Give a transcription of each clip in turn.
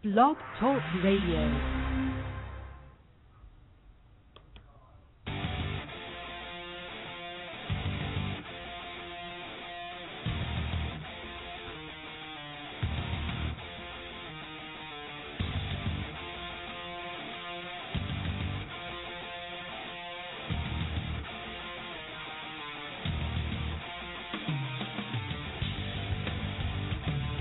Blog Talk Radio.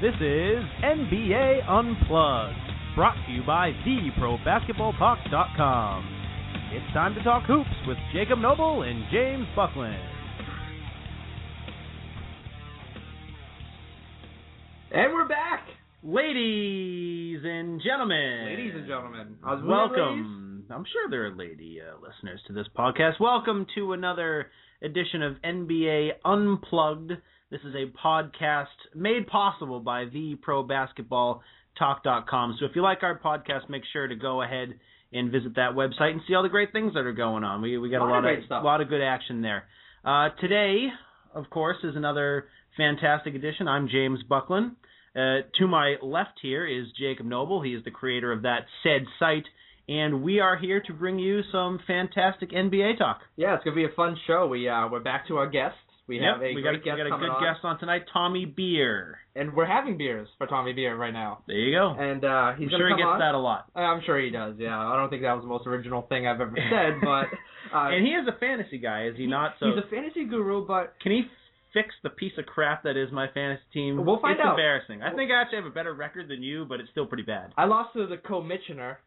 This is NBA Unplugged, brought to you by theprobasketballtalk.com. It's time to talk hoops with Jacob Noble and James Buckland. And we're back! Ladies and gentlemen. Ladies and gentlemen. Welcome. I'm sure there are lady listeners to this podcast. Welcome to another edition of NBA Unplugged. This is a podcast made possible by theprobasketballtalk.com. So if you like our podcast, make sure to go ahead and visit that website and see all the great things that are going on. We got a lot of good action there. Today, of course, is another fantastic edition. I'm James Buckland. To my left here is Jacob Noble. He is the creator of that said site. And we are here to bring you some fantastic NBA talk. Yeah, it's going to be a fun show. We're back to our guests. We got a good guest on tonight, Tommy Beer. And we're having beers for Tommy Beer right now. There you go. And he's I'm sure he gets that a lot. I'm sure he does, yeah. I don't think that was the most original thing I've ever said, but... and he is a fantasy guy, is he not? So he's a fantasy guru, but... Can he fix the piece of crap that is my fantasy team? We'll find out. It's embarrassing. I think I actually have a better record than you, but it's still pretty bad. I lost to the co-mitchener,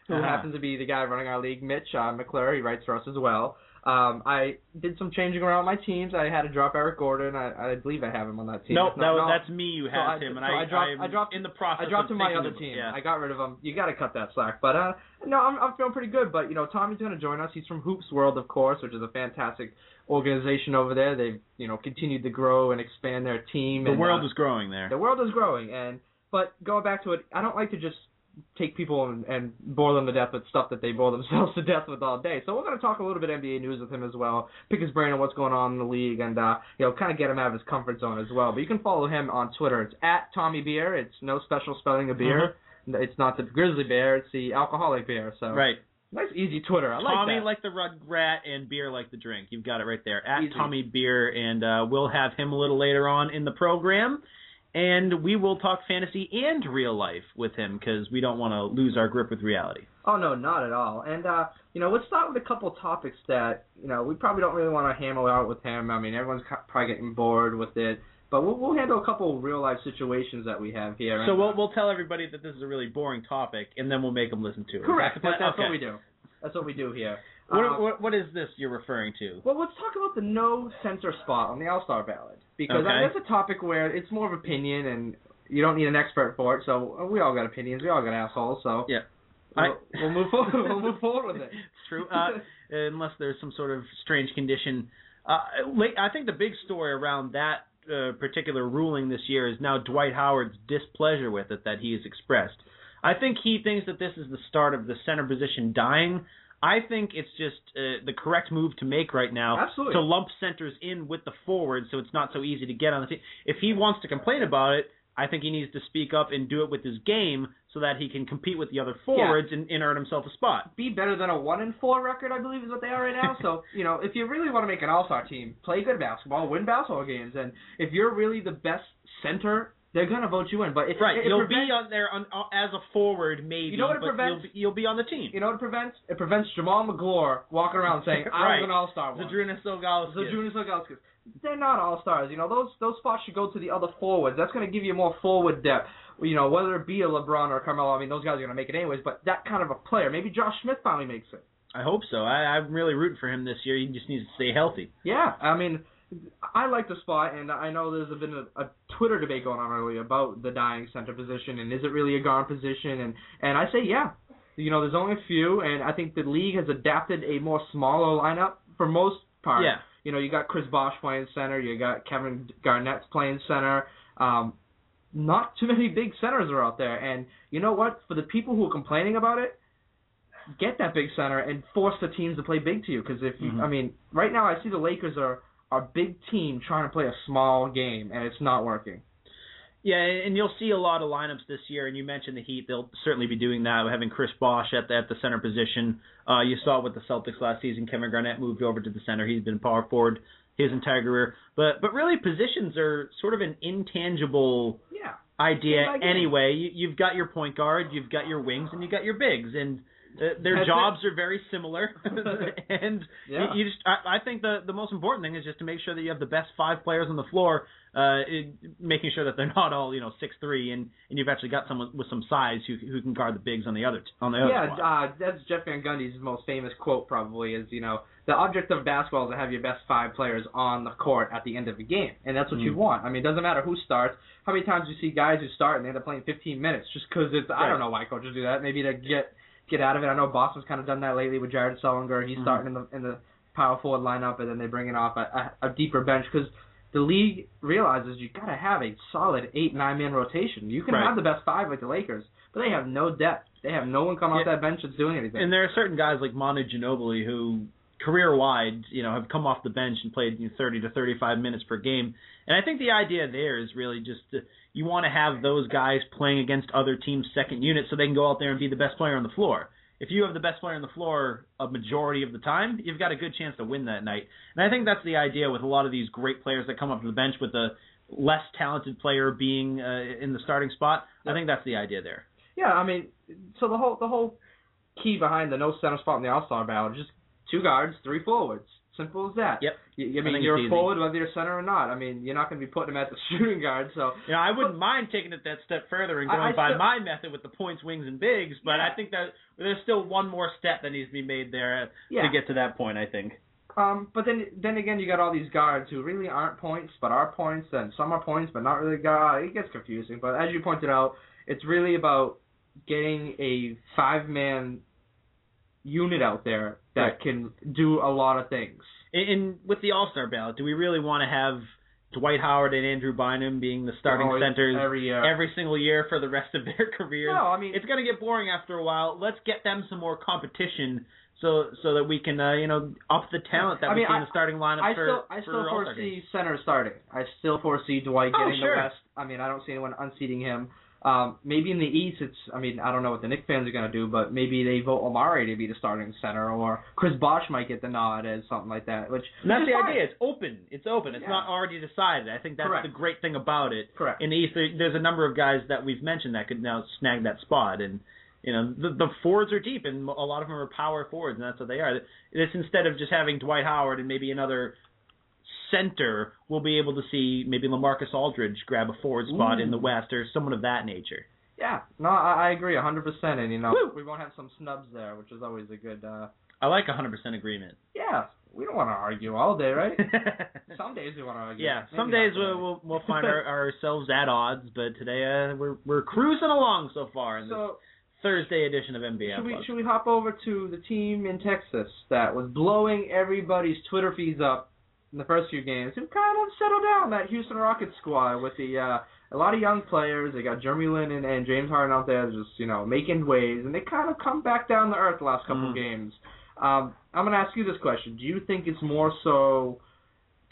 who happens to be the guy running our league, Mitch McClure. He writes for us as well. I did some changing around my teams. I had to drop Eric Gordon. I believe I have him on that team. Nope, that's me who has him, and I dropped in the process. I dropped him to my other team. Yeah. I got rid of him. You got to cut that slack. But no, I'm feeling pretty good. But Tommy's going to join us. He's from Hoopsworld, of course, which is a fantastic organization over there. They've continued to grow and expand their team. The world is growing there. The world is growing, but going back to it, I don't like to just take people and bore them to death with stuff that they bore themselves to death with all day. So we're going to talk a little bit NBA news with him as well, pick his brain on what's going on in the league, and kind of get him out of his comfort zone as well. But you can follow him on Twitter. It's at Tommy Beer. It's no special spelling of beer. Mm-hmm. It's not the grizzly bear. It's the alcoholic beer. So right. Nice, easy Twitter. I like that. Tommy like the Rugrat and Beer like the drink. You've got it right there. At easy. Tommy Beer, and we'll have him a little later on in the program. And we will talk fantasy and real life with him because we don't want to lose our grip with reality. Oh, no, not at all. And, let's start with a couple topics that, we probably don't really want to hammer out with him. I mean, everyone's probably getting bored with it. But we'll handle a couple real-life situations that we have here. So we'll tell everybody that this is a really boring topic, and then we'll make them listen to it. Correct. That's what we do. That's what we do here. What is this you're referring to? Well, let's talk about the no center spot on the All-Star ballot. Because that's a topic where it's more of opinion, and you don't need an expert for it. So we all got opinions. We all got assholes. So yeah. We'll move forward. We'll move forward with it. It's true. Unless there's some sort of strange condition. I think the big story around that particular ruling this year is now Dwight Howard's displeasure with it that he has expressed. I think he thinks that this is the start of the center position dying. I think it's just the correct move to make right now. Absolutely. To lump centers in with the forwards so it's not so easy to get on the team. If he wants to complain about it, I think he needs to speak up and do it with his game so that he can compete with the other forwards and earn himself a spot. Be better than a 1-4 record, I believe, is what they are right now. So, if you really want to make an all-star team, play good basketball, win basketball games, and if you're really the best center, they're going to vote you in. But you'll be on there as a forward, maybe, you'll be on the team. You know what it prevents? It prevents Jamal McGlure walking around saying, I was an all-star once. Zadrunas Ilgauskas. They're not all-stars. Those spots should go to the other forwards. That's going to give you more forward depth. Whether it be a LeBron or a Carmelo, I mean, those guys are going to make it anyways, but that kind of a player. Maybe Josh Smith finally makes it. I hope so. I'm really rooting for him this year. He just needs to stay healthy. Yeah, I mean, I like the spot, and I know there's been a Twitter debate going on earlier about the dying center position, and is it really a guard position? And I say, yeah. There's only a few, and I think the league has adapted a more smaller lineup for most part. Yeah. You got Chris Bosh playing center. You got Kevin Garnett playing center. Not too many big centers are out there. And you know what? For the people who are complaining about it, get that big center and force the teams to play big to you. Because right now I see the Lakers are a big team trying to play a small game, and it's not working. Yeah, and you'll see a lot of lineups this year, and you mentioned the Heat. They'll certainly be doing that, having Chris Bosh at the center position. You saw it with the Celtics last season. Kevin Garnett moved over to the center. He's been power forward his entire career. But really, positions are sort of an intangible idea anyway. You've got your point guard, you've got your wings, and you've got your bigs, and their jobs are very similar. And I think the most important thing is just to make sure that you have the best 5 players on the floor, making sure that they're not all 6'3", and you've actually got someone with some size who can guard the bigs on the other squad. That's Jeff Van Gundy's most famous quote probably is, the object of basketball is to have your best 5 players on the court at the end of the game, and that's what you want. I mean, it doesn't matter who starts. How many times do you see guys who start and they end up playing 15 minutes just because it's, I don't know why coaches do that, maybe to get out of it. I know Boston's kind of done that lately with Jared Sullinger. He's starting in the power forward lineup, and then they bring it off a deeper bench because the league realizes you got to have a solid 8-9-man rotation. You can have the best 5 like the Lakers, but they have no depth. They have no one come off that bench that's doing anything. And there are certain guys like Manu Ginobili who, career-wide, have come off the bench and played 30 to 35 minutes per game. And I think the idea there is really just you want to have those guys playing against other teams' second unit so they can go out there and be the best player on the floor. If you have the best player on the floor a majority of the time, you've got a good chance to win that night. And I think that's the idea with a lot of these great players that come up to the bench with the less talented player being in the starting spot. I think that's the idea there. Yeah, I mean, so the whole key behind the no center spot in the All-Star ballot is just 2 guards, 3 forwards. Simple as that. Yep. You're a forward whether you're center or not. I mean, you're not going to be putting him at the shooting guard. So I wouldn't mind taking it that step further and going by my method with the points, wings, and bigs, but I think that there's still one more step that needs to be made there to get to that point, I think. But then again, you got all these guards who really aren't points, but are points, and some are points, but not really guards. It gets confusing. But as you pointed out, it's really about getting a 5-man unit out there that can do a lot of things. And with the All-Star ballot, do we really want to have Dwight Howard and Andrew Bynum being the starting centers every single year for the rest of their careers? No, I mean, it's going to get boring after a while. Let's get them some more competition so that we can up the talent that we see in the starting lineup I still foresee center starting. I still foresee Dwight getting the rest. I mean, I don't see anyone unseating him. Maybe in the East, I don't know what the Knicks fans are going to do, but maybe they vote Omari to be the starting center, or Chris Bosh might get the nod as something like that. And that's the idea. It's open. It's not already decided. I think that's the great thing about it. Correct. In the East, there's a number of guys that we've mentioned that could now snag that spot, and the forwards are deep, and a lot of them are power forwards, and that's what they are. It's instead of just having Dwight Howard and maybe another center, we'll be able to see maybe LaMarcus Aldridge grab a forward spot in the West or someone of that nature. Yeah, no, I agree 100%, and we won't have some snubs there, which is always a good. I like 100% agreement. Yeah, we don't want to argue all day, right? Some days we want to argue. Yeah, some days we'll find ourselves at odds, but today we're cruising along so far in this Thursday edition of NBA. Should we hop over to the team in Texas that was blowing everybody's Twitter feeds up in the first few games, who kind of settled down, that Houston Rockets squad with a lot of young players. They got Jeremy Lin and James Harden out there just, making waves, and they kind of come back down to earth the last couple of games. I'm going to ask you this question. Do you think it's more so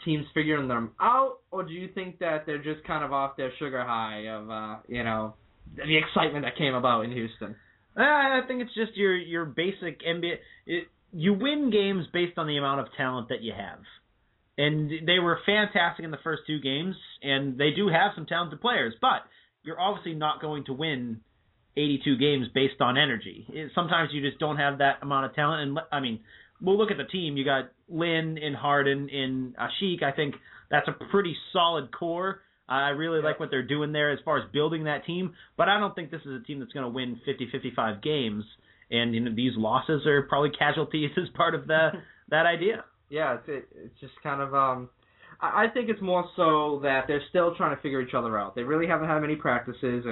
teams figuring them out, or do you think that they're just kind of off their sugar high of, the excitement that came about in Houston? I think it's just your basic NBA. You win games based on the amount of talent that you have. And they were fantastic in the first 2 games, and they do have some talented players, but you're obviously not going to win 82 games based on energy. Sometimes you just don't have that amount of talent. And I mean, we'll look at the team. You got Lin and Harden and Asik. I think that's a pretty solid core. I really like what they're doing there as far as building that team, but I don't think this is a team that's going to win 50-55 games, and these losses are probably casualties as part of that idea. Yeah, it's just kind of I think it's more so that they're still trying to figure each other out. They really haven't had many practices,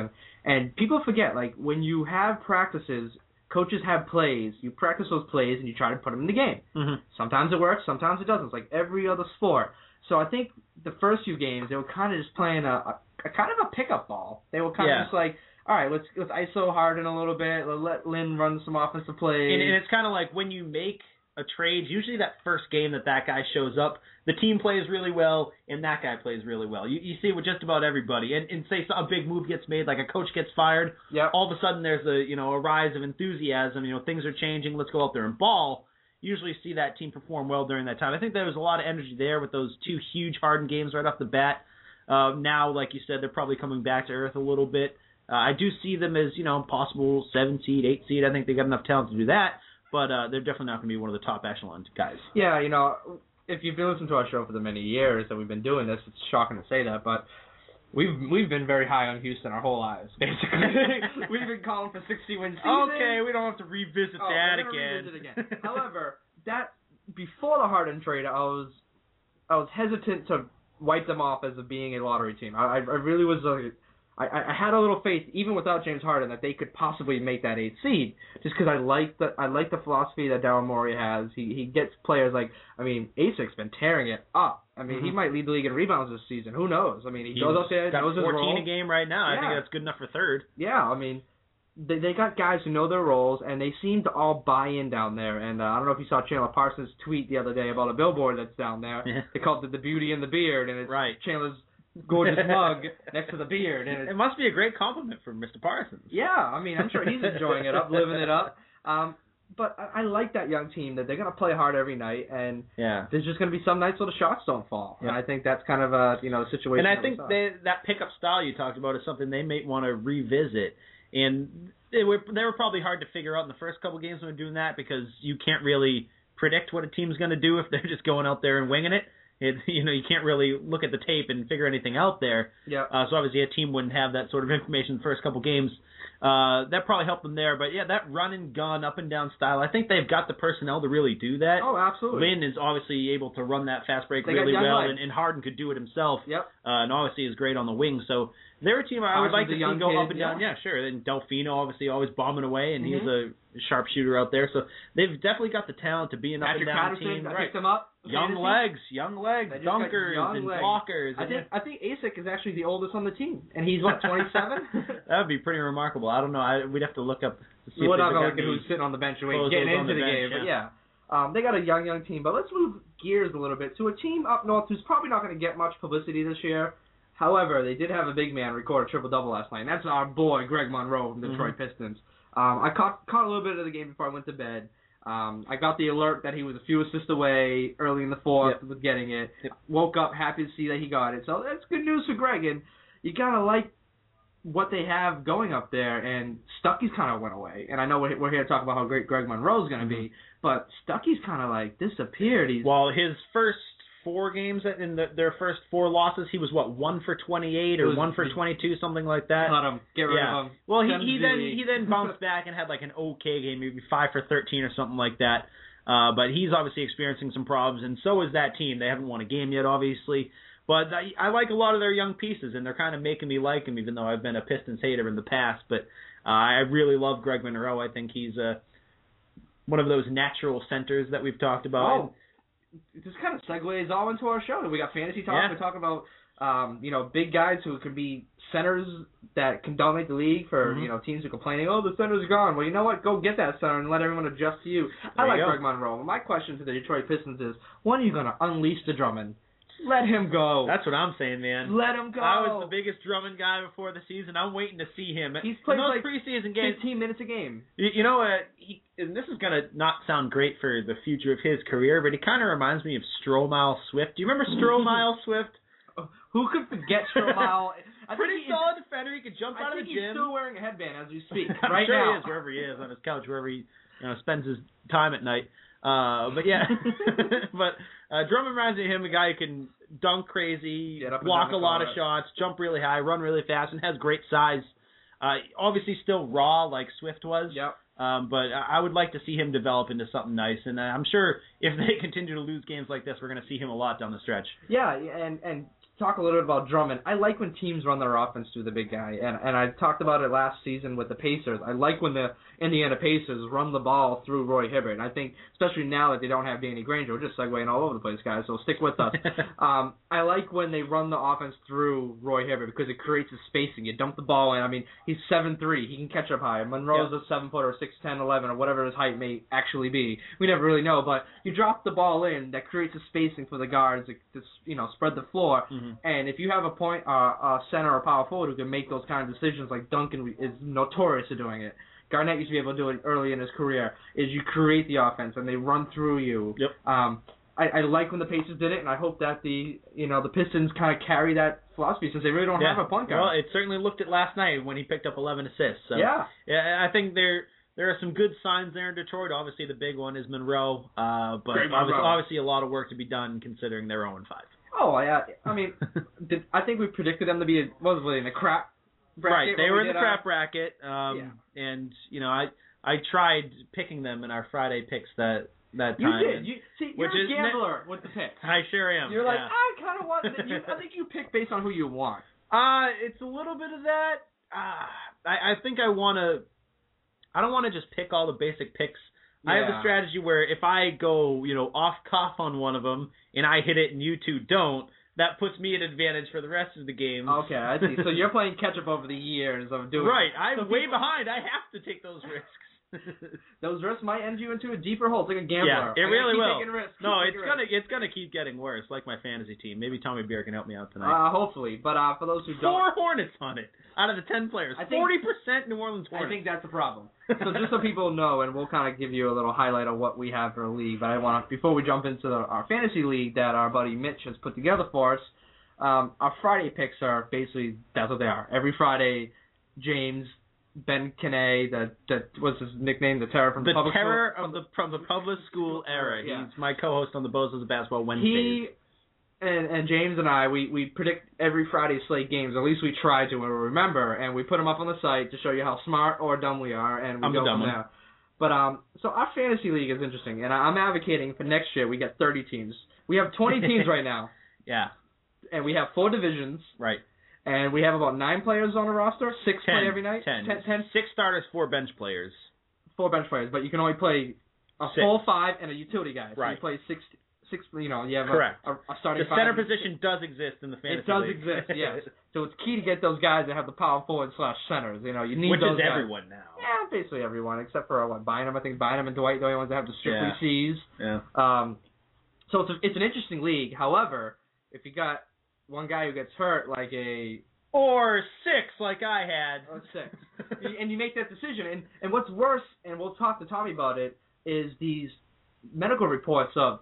and people forget, like, when you have practices, coaches have plays. You practice those plays, and you try to put them in the game. Mm-hmm. Sometimes it works, sometimes it doesn't. It's like every other sport. So I think the first few games, they were kind of just playing a kind of a pickup ball. They were kind of just like, all right, let's ISO Harden a little bit. Let Lin run some offensive plays. And it's kind of like when you make a trade, usually that first game that guy shows up, the team plays really well, and that guy plays really well. You see it with just about everybody. And say a big move gets made, like a coach gets fired, all of a sudden there's a rise of enthusiasm. Things are changing. Let's go out there and ball. Usually see that team perform well during that time. I think there was a lot of energy there with those 2 huge Harden games right off the bat. Now, like you said, they're probably coming back to earth a little bit. I do see them as, possible 7 seed, 8 seed. I think they got enough talent to do that, but they're definitely not going to be one of the top echelon guys. Yeah, if you've been listening to our show for the many years that we've been doing this, it's shocking to say that, but we've been very high on Houston our whole lives, basically. We've been calling for 60-win season. Okay, we don't have to revisit that again. Revisit it again. However, before the Harden trade, I was hesitant to wipe them off as being a lottery team. I really was. I had a little faith, even without James Harden, that they could possibly make that 8th seed, just because I like the philosophy that Daryl Morey has. He gets players like, Asic's been tearing it up. He might lead the league in rebounds this season. Who knows? He goes up there, knows his role. 14 a game right now. Yeah. I think that's good enough for third. Yeah, they got guys who know their roles, and they seem to all buy in down there. And I don't know if you saw Chandler Parsons' tweet the other day about a billboard that's down there. Yeah. They called it the beauty and the beard, and it's right. Chandler's gorgeous mug next to the beard. And it must be a great compliment from Mr. Parsons. Yeah, I'm sure he's enjoying it up, living it up. But I like that young team that they're going to play hard every night, and there's just going to be some nights where the shots don't fall. Yeah. And I think that's kind of a situation. And I think that pickup style you talked about is something they may want to revisit. And they were probably hard to figure out in the first couple games when doing that, because you can't really predict what a team's going to do if they're just going out there and winging it. You can't really look at the tape and figure anything out there. Yeah. So obviously a team wouldn't have that sort of information the first couple games. That probably helped them there. But yeah, that run and gun, up and down style, I think they've got the personnel to really do that. Oh, absolutely. Lynn is obviously able to run that fast break really well, and Harden could do it himself. Yep. And obviously is great on the wing. So they're a team I would like to see go up and down. Yeah, sure. And Delfino obviously always bombing away, and he's a sharpshooter out there. So they've definitely got the talent to be an up and down team. I picked them up. Young legs, dunkers and blockers. I think Asic is actually the oldest on the team, and he's 27. That would be pretty remarkable. I don't know. We'd have to look up. To see We're not going to look at who's sitting on the bench and getting into the game, but yeah. They got a young team, but let's move gears a little bit to a team up north who's probably not going to get much publicity this year. However, they did have a big man record a triple-double last night, and that's our boy, Greg Monroe from the Detroit Pistons. I caught a little bit of the game before I went to bed. I got the alert that he was a few assists away early in the fourth with getting it. Woke up happy to see that he got it. So that's good news for Greg, and you got to like what they have going up there, and Stuckey's kind of went away. And I know we're here to talk about how great Greg Monroe's going to be, but Stuckey's kind of disappeared. His first 4 games in their first 4 losses, he was 1 for 28 or 1 for 22, something like that. Cut him, get rid of him. Well, he then bounced back and had an okay game, maybe 5 for 13 or something like that. But he's obviously experiencing some problems, and so is that team. They haven't won a game yet, obviously. But I like a lot of their young pieces, and they're kind of making me like him, even though I've been a Pistons hater in the past. But I really love Greg Monroe. I think he's one of those natural centers that we've talked about. Oh, this kind of segues all into our show. We got fantasy talk. Yeah. We talk about big guys who could be centers that can dominate the league for teams who are complaining, oh, the center's gone. Well, you know what? Go get that center and let everyone adjust to you. I like Greg Monroe. My question to the Detroit Pistons is, when are you going to unleash the Drummond? Let him go. That's what I'm saying, man. Let him go. I was the biggest Drummond guy before the season. I'm waiting to see him. He's played those preseason games, 15 minutes a game. You know what? And this is going to not sound great for the future of his career, but he kind of reminds me of Stromile Swift. Do you remember Stromile Swift? Who could forget Stromile? Pretty solid defender. He could jump out of the gym. He's still wearing a headband as we speak. I'm sure now. He is, wherever he is, on his couch, wherever he spends his time at night. But yeah, but Drummond reminds me of him, a guy who can dunk crazy, block a lot of shots, jump really high, run really fast, and has great size. Obviously still raw like Swift was. Yep. But I would like to see him develop into something nice, and I'm sure if they continue to lose games like this, we're going to see him a lot down the stretch. Yeah, and talk a little bit about Drummond. I like when teams run their offense through the big guy, and I talked about it last season with the Pacers. I like when the Indiana Pacers run the ball through Roy Hibbert. And I think, especially now that they don't have Danny Granger, we're just segueing all over the place, guys, so stick with us. I like when they run the offense through Roy Hibbert because it creates a spacing. You dump the ball in. I mean, he's 7'3". He can catch up high. Monroe's a 7-footer, 6'10", 11, or whatever his height may actually be. We never really know, but you drop the ball in, that creates a spacing for the guards to spread the floor. Mm-hmm. And if you have a center or power forward who can make those kind of decisions, like Duncan is notorious for doing it. Garnett used to be able to do it early in his career. Is you create the offense and they run through you. Yep. I like when the Pacers did it, and I hope that the Pistons kind of carry that philosophy since they really don't have a point guard. Well, it certainly looked it last night when he picked up 11 assists. So, yeah, I think there are some good signs there in Detroit. Obviously, the big one is Monroe, but obviously a lot of work to be done considering they're 0-5. Oh, yeah. I mean, I think we predicted them to be in the crap bracket. Right, they were in the crap bracket, and I tried picking them in our Friday picks that time. You did. You're a gambler with the picks. I sure am. You're like, I kind of want. I think you pick based on who you want. It's a little bit of that. I think I don't want to just pick all the basic picks. Yeah. I have a strategy where if I go, off cuff on one of them and I hit it and you two don't, that puts me at advantage for the rest of the game. Okay, I see. So you're playing catch up over the years of doing. Right, I'm way behind. I have to take those risks. Those risks might end you into a deeper hole. It's like a gambler. Yeah, it really will. No, it's gonna keep getting worse. Like my fantasy team. Maybe Tommy Beer can help me out tonight. Hopefully, but for those who don't, 4 Hornets on it out of the 10 players. 40% New Orleans Hornets. I think that's a problem. So just so people know, and we'll kind of give you a little highlight of what we have for a league. But I want to, before we jump into our fantasy league that our buddy Mitch has put together for us, our Friday picks are basically that's what they are. Every Friday, James. Ben Kinney, that what's his nickname? The Terror from the Public School. The Terror from the Public School era. Yeah. He's my co-host on the Bozos of Basketball Wednesdays. He and James and I, we predict every Friday slate games. At least we try to, and we remember, and we put them up on the site to show you how smart or dumb we are, and we go from there. But so our fantasy league is interesting, and I'm advocating for next year we get 30 teams. We have 20 teams right now. Yeah. And we have 4 divisions. Right. And we have about 9 players on the roster. 6 play every night. 10. 6 starters, 4 bench players. 4 bench players, but you can only play a full 5 and a utility guy. So right. you play 6. You have Correct. A starting. The center position does exist in the fantasy league. It does league. exist, yes. So it's key to get those guys that have the power forward / centers. You need which those is guys. everyone now. Yeah, basically everyone except for Bynum. I think Bynum and Dwight, the only ones that have the strictly C's. Yeah. So it's an interesting league. However, if you got one guy who gets hurt, or 6, like I had. Or 6. And you make that decision. And what's worse, and we'll talk to Tommy about it, is these medical reports of,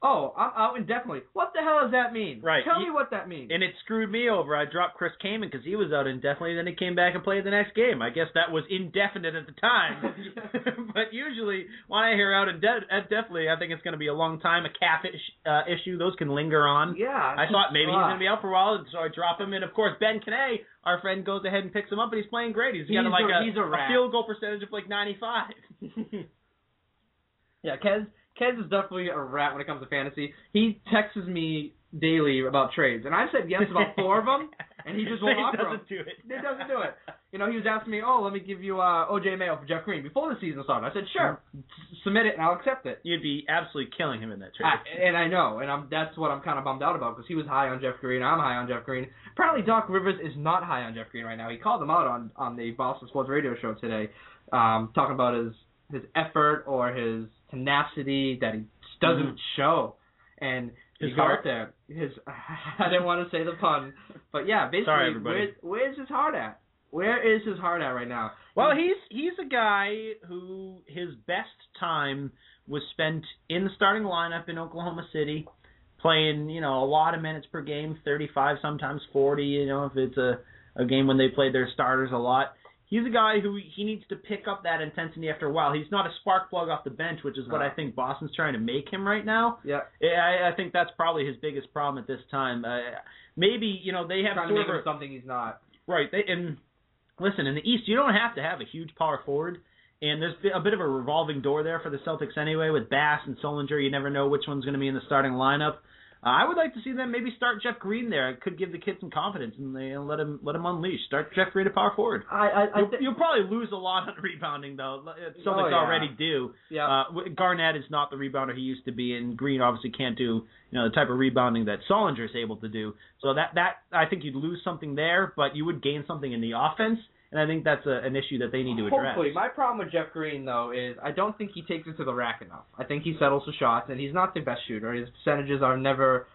I'm out indefinitely. What the hell does that mean? Right. Tell me what that means. And it screwed me over. I dropped Chris Kaman because he was out indefinitely, then he came back and played the next game. I guess that was indefinite at the time. But usually, when I hear out indefinitely, I think it's going to be a long time. A calf issue, those can linger on. Yeah. I thought maybe he's going to be out for a while, so I drop him. And, of course, Ben Kinney, our friend, goes ahead and picks him up, and he's playing great. He's got a field goal percentage of 95. Yeah, Kez is definitely a rat when it comes to fantasy. He texts me daily about trades, and I said yes about 4 of them, and he just won't offer them. He doesn't do it. He was asking me, let me give you O.J. Mayo for Jeff Green before the season started. I said, sure, submit it, and I'll accept it. You'd be absolutely killing him in that trade. And I know, and that's what I'm kind of bummed out about, because he was high on Jeff Green, I'm high on Jeff Green. Apparently Doc Rivers is not high on Jeff Green right now. He called him out on the Boston Sports Radio show today, talking about his effort or his tenacity that he doesn't show, and his heart there. I didn't want to say the pun, but yeah, basically, sorry, everybody. Where's his heart at? Where is his heart at right now? Well, he's a guy who his best time was spent in the starting lineup in Oklahoma City, playing a lot of minutes per game, 35, sometimes 40. If it's a game when they played their starters a lot. He's a guy who he needs to pick up that intensity after a while. He's not a spark plug off the bench, which is what I think Boston's trying to make him right now. Yeah, I think that's probably his biggest problem at this time. Maybe they have trying to make him something he's not. Right, and listen, in the East, you don't have to have a huge power forward, and there's a bit of a revolving door there for the Celtics anyway with Bass and Solinger. You never know which one's going to be in the starting lineup. I would like to see them maybe start Jeff Green there. It could give the kid some confidence and they let him unleash. Start Jeff Green at power forward. You'll probably lose a lot on rebounding though. Celtics already do. Yeah. Garnett is not the rebounder he used to be, and Green obviously can't do the type of rebounding that Solinger is able to do. So that I think you'd lose something there, but you would gain something in the offense. And I think that's an issue that they need to address. Hopefully. My problem with Jeff Green, though, is I don't think he takes it to the rack enough. I think he settles for shots, and he's not the best shooter. His percentages are never,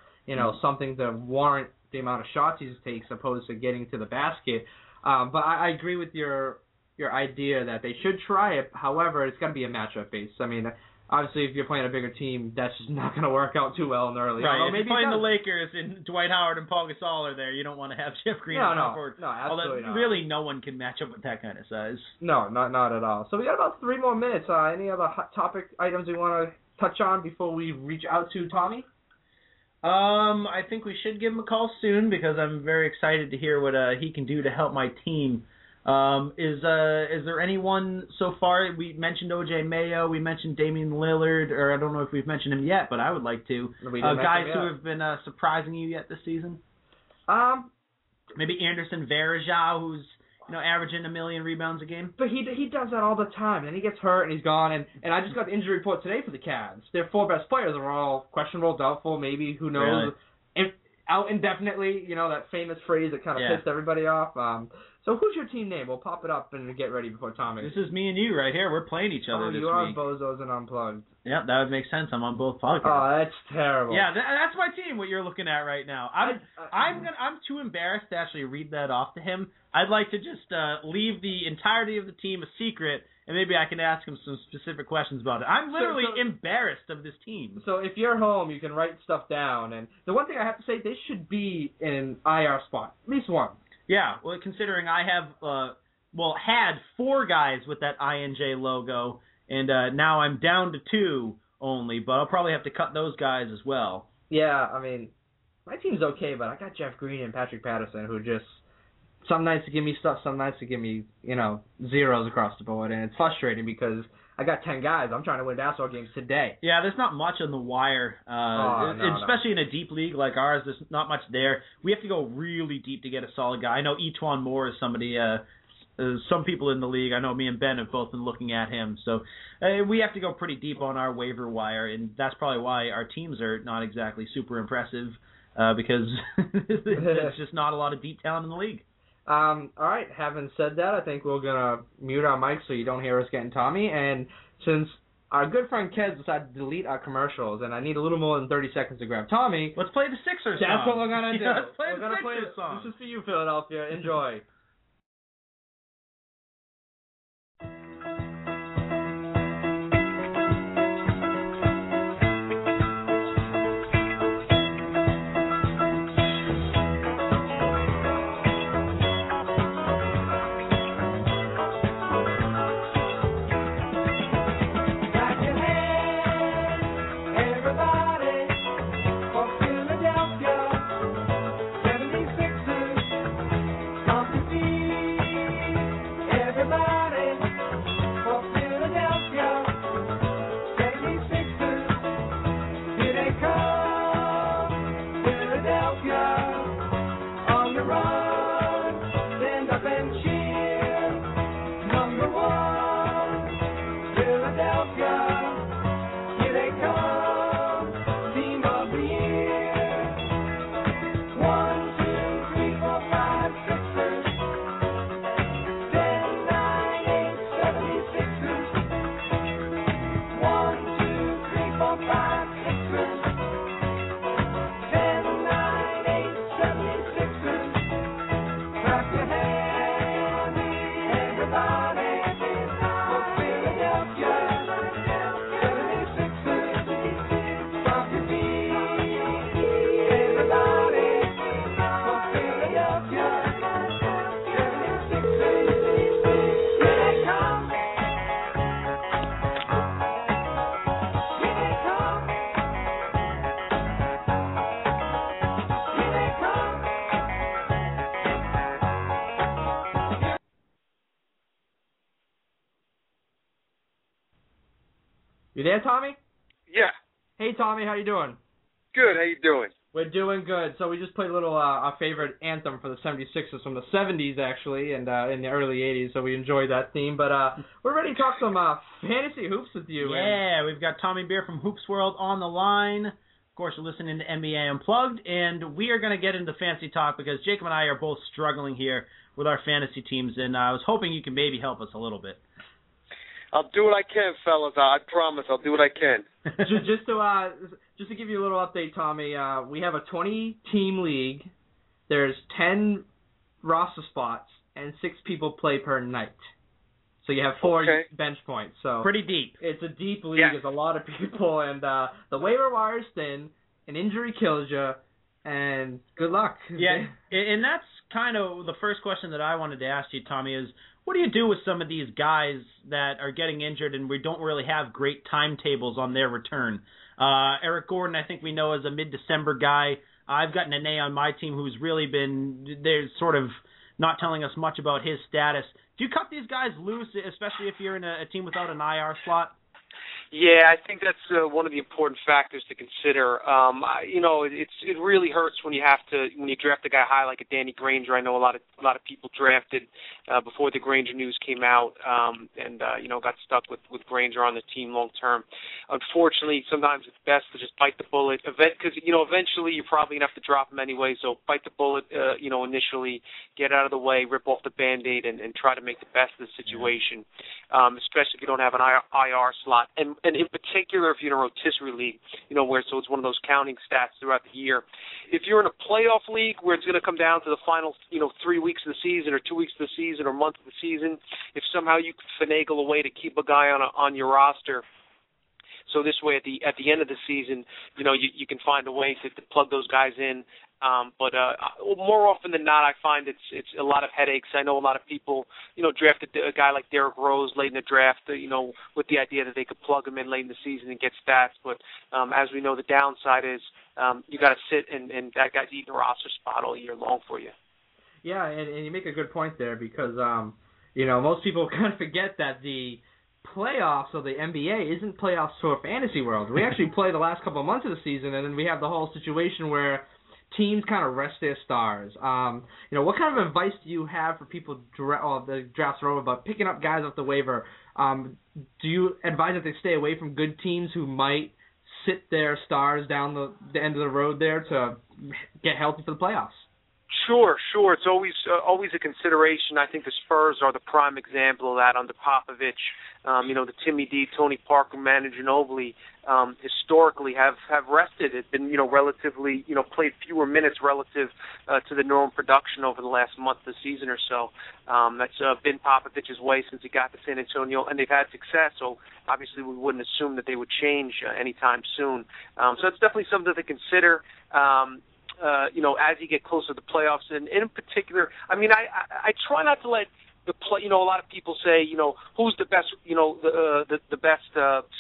something to warrant the amount of shots he takes opposed to getting to the basket. But I agree with your idea that they should try it. However, it's got to be a matchup base. I mean, obviously, if you're playing a bigger team, that's just not going to work out too well in the early. Right. If you're playing the Lakers and Dwight Howard and Paul Gasol are there, you don't want to have Jeff Green forward. No, absolutely not. Really, no one can match up with that kind of size. No, not at all. So we got about 3 more minutes. Any other hot topic items we want to touch on before we reach out to Tommy? I think we should give him a call soon because I'm very excited to hear what he can do to help my team. Is there anyone so far? We mentioned O.J. Mayo. We mentioned Damian Lillard, or I don't know if we've mentioned him yet, but I would like to. Guys who have been surprising you yet this season? Maybe Anderson Varejao, who's averaging 1 million rebounds a game. But he does that all the time, and he gets hurt and he's gone. And I just got the injury report today for the Cavs. Their 4 best players are all questionable, doubtful, maybe who knows, out indefinitely. That famous phrase that kind of pissed everybody off. So who's your team name? We'll pop it up and get ready before Tommy. This is me and you right here. We're playing each other this week. You are Bozos and Unplugged. Yeah, that would make sense. I'm on both podcasts. Oh, that's terrible. Yeah, that's my team, what you're looking at right now. I'm too embarrassed to actually read that off to him. I'd like to just leave the entirety of the team a secret, and maybe I can ask him some specific questions about it. I'm literally embarrassed of this team. So if you're home, you can write stuff down. And the one thing I have to say, they should be in an IR spot. At least one. Yeah, well, considering I have, had 4 guys with that INJ logo, and now I'm down to 2 only, but I'll probably have to cut those guys as well. Yeah, I mean, my team's okay, but I got Jeff Green and Patrick Patterson who just, some nights to give me stuff, some nights to give me, zeros across the board, and it's frustrating because I got 10 guys. I'm trying to win basketball games today. Yeah, there's not much on the wire, especially in a deep league like ours. There's not much there. We have to go really deep to get a solid guy. I know Etuan Moore is somebody. Some people in the league, I know me and Ben have both been looking at him. So we have to go pretty deep on our waiver wire, and that's probably why our teams are not exactly super impressive because there's just not a lot of deep talent in the league. All right, having said that, I think we're going to mute our mics so you don't hear us getting Tommy. And since our good friend Kez decided to delete our commercials, and I need a little more than 30 seconds to grab Tommy. Let's play the Sixers song. That's what we're going to do. Let's play the Sixers song. This is for you, Philadelphia. Enjoy. You there, Tommy? Yeah. Hey, Tommy, how you doing? Good. How you doing? We're doing good. So we just played a little our favorite anthem for the 76ers from the 70s, actually, and in the early 80s, so we enjoyed that theme. But we're ready to talk some fantasy hoops with you. Yeah, we've got Tommy Beer from Hoopsworld on the line. Of course, you're listening to NBA Unplugged, and we are going to get into fantasy talk because Jacob and I are both struggling here with our fantasy teams, and I was hoping you can maybe help us a little bit. I'll do what I can, fellas. I promise. I'll do what I can. Just to give you a little update, Tommy, we have a 20-team league. There's 10 roster spots, and 6 people play per night. So you have 4 bench points. So pretty deep. It's a deep league. It's a lot of people, and the waiver wire is thin. An injury kills you, and good luck. Yeah, and that's kind of the first question that I wanted to ask you, Tommy, is what do you do with some of these guys that are getting injured and we don't really have great timetables on their return? Eric Gordon, I think we know, is a mid-December guy. I've got Nene on my team who's really been, they're sort of not telling us much about his status. Do you cut these guys loose, especially if you're in a team without an IR slot? Yeah, I think that's one of the important factors to consider. It really hurts when you draft a guy high like a Danny Granger. I know a lot of people drafted before the Granger news came out, and got stuck with Granger on the team long term. Unfortunately, sometimes it's best to just bite the bullet, because eventually you're probably gonna have to drop him anyway. So bite the bullet, initially, get out of the way, rip off the Band-Aid, and try to make the best of the situation. Especially if you don't have an IR slot, and in particular if you're in a rotisserie league, so it's one of those counting stats throughout the year. If you're in a playoff league where it's going to come down to the final, 3 weeks of the season or 2 weeks of the season or month of the season, if somehow you could finagle a way to keep a guy on your roster, so this way at the end of the season, you can find a way to plug those guys in. But more often than not, I find it's a lot of headaches. I know a lot of people, drafted a guy like Derrick Rose late in the draft, with the idea that they could plug him in late in the season and get stats. But as we know, the downside is you got to sit and that guy's eating a roster spot all year long for you. Yeah, and you make a good point there because, most people kind of forget that the playoffs of the NBA isn't playoffs for fantasy world. We actually play the last couple of months of the season, and then we have the whole situation where teams kind of rest their stars. What kind of advice do you have for people the drafts are over, but picking up guys off the waiver? Do you advise that they stay away from good teams who might sit their stars down the end of the road there to get healthy for the playoffs? Sure. It's always a consideration. I think the Spurs are the prime example of that under Popovich. The Timmy D, Tony Parker, Manu Ginobili historically have rested. It's been, relatively, played fewer minutes relative to the normal production over the last month of the season or so. That's been Popovich's way since he got to San Antonio, and they've had success. So obviously we wouldn't assume that they would change anytime soon. So it's definitely something to consider. As you get closer to the playoffs, and in particular, I try not to let the play. A lot of people say, who's the best, the best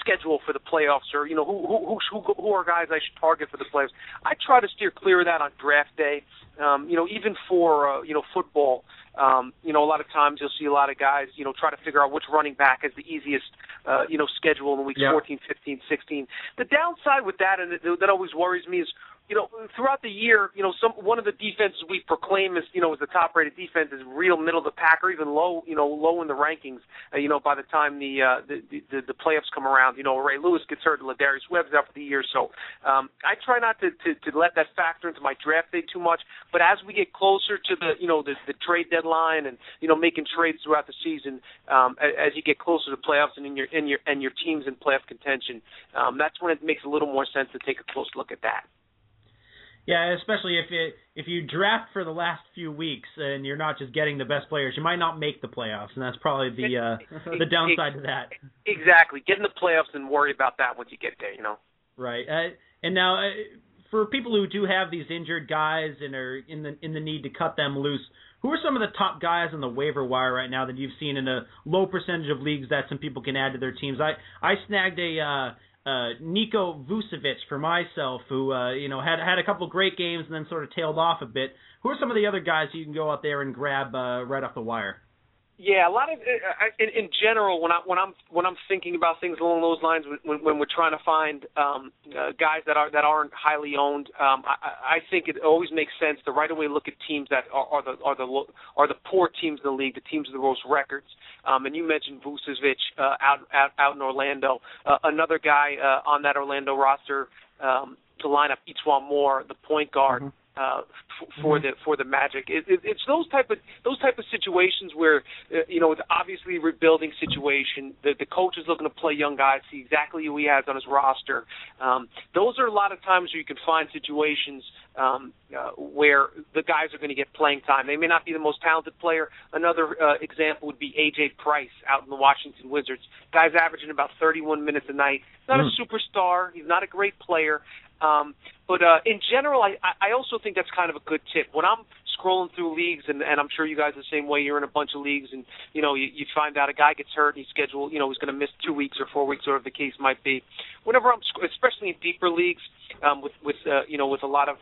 schedule for the playoffs, or who are guys I should target for the playoffs. I try to steer clear of that on draft day. Even for football, a lot of times you'll see a lot of guys, try to figure out which running back has the easiest, schedule in weeks 14, 15, 16. The downside with that, and that always worries me, is throughout the year, one of the defenses we proclaim as, as the top-rated defense is real middle of the pack or even low in the rankings. By the time the playoffs come around, Ray Lewis gets hurt and Ladarius Webb's out for the year. So I try not to let that factor into my draft day too much. But as we get closer to the trade deadline and making trades throughout the season, as you get closer to playoffs and your team's in playoff contention, that's when it makes a little more sense to take a close look at that. Yeah, especially if you draft for the last few weeks and you're not just getting the best players, you might not make the playoffs, and that's probably the downside to that. Exactly. Get in the playoffs and worry about that once you get there, Right. And now, for people who do have these injured guys and are in the need to cut them loose, who are some of the top guys on the waiver wire right now that you've seen in a low percentage of leagues that some people can add to their teams? I snagged a Niko Vucevic for myself, who had a couple great games and then sort of tailed off a bit. Who are some of the other guys you can go out there and grab right off the wire? Yeah, a lot of in general when I'm thinking about things along those lines when we're trying to find guys that aren't highly owned, I think it always makes sense to right away look at teams that are the poor teams in the league, the teams with the most records. And you mentioned Vucevic out in Orlando, another guy on that Orlando roster to line up Etuan Moore, the point guard. Mm-hmm. For the Magic, it's those type of situations where it's obviously a rebuilding situation. The coach is looking to play young guys, see exactly who he has on his roster. Those are a lot of times where you can find situations where the guys are going to get playing time. They may not be the most talented player. Another example would be A.J. Price out in the Washington Wizards. Guy's averaging about 31 minutes a night. Not a superstar. He's not a great player. But in general, I also think that's kind of a good tip. When I'm scrolling through leagues, and I'm sure you guys are the same way, you're in a bunch of leagues, and, you find out a guy gets hurt, and he's scheduled, he's going to miss 2 weeks or 4 weeks, whatever the case might be. Whenever I'm, especially in deeper leagues, with a lot of,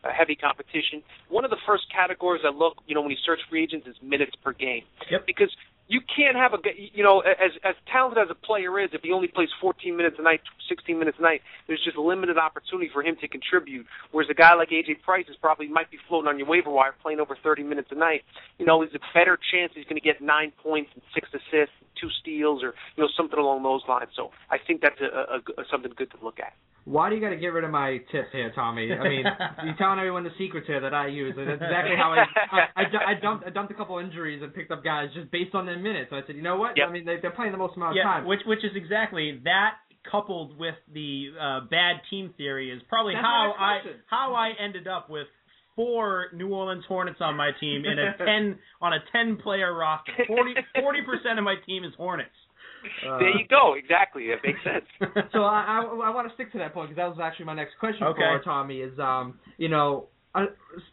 heavy competition, one of the first categories I look, when you search free agents is minutes per game. Yep. Because you can't have as talented as a player is, if he only plays 14 minutes a night, 16 minutes a night, there's just limited opportunity for him to contribute. Whereas a guy like A.J. Price might be floating on your waiver wire playing over 30 minutes a night. There's a better chance he's going to get 9 points and 6 assists, 2 steals, or something along those lines. So I think that's something good to look at. Why do you got to get rid of my tips here, Tommy? I mean, you're telling everyone the secrets here that I use. That's exactly how I dumped a couple injuries and picked up guys just based on their minutes. So I said, you know what? Yep. I mean, they're playing the most amount of time. Which is exactly that, coupled with the bad team theory, is probably how I ended up with 4 New Orleans Hornets on my team in on a 10-player roster. 40% of my team is Hornets. There you go. Exactly. That makes sense. So I want to stick to that point because that was actually my next question for Tommy is,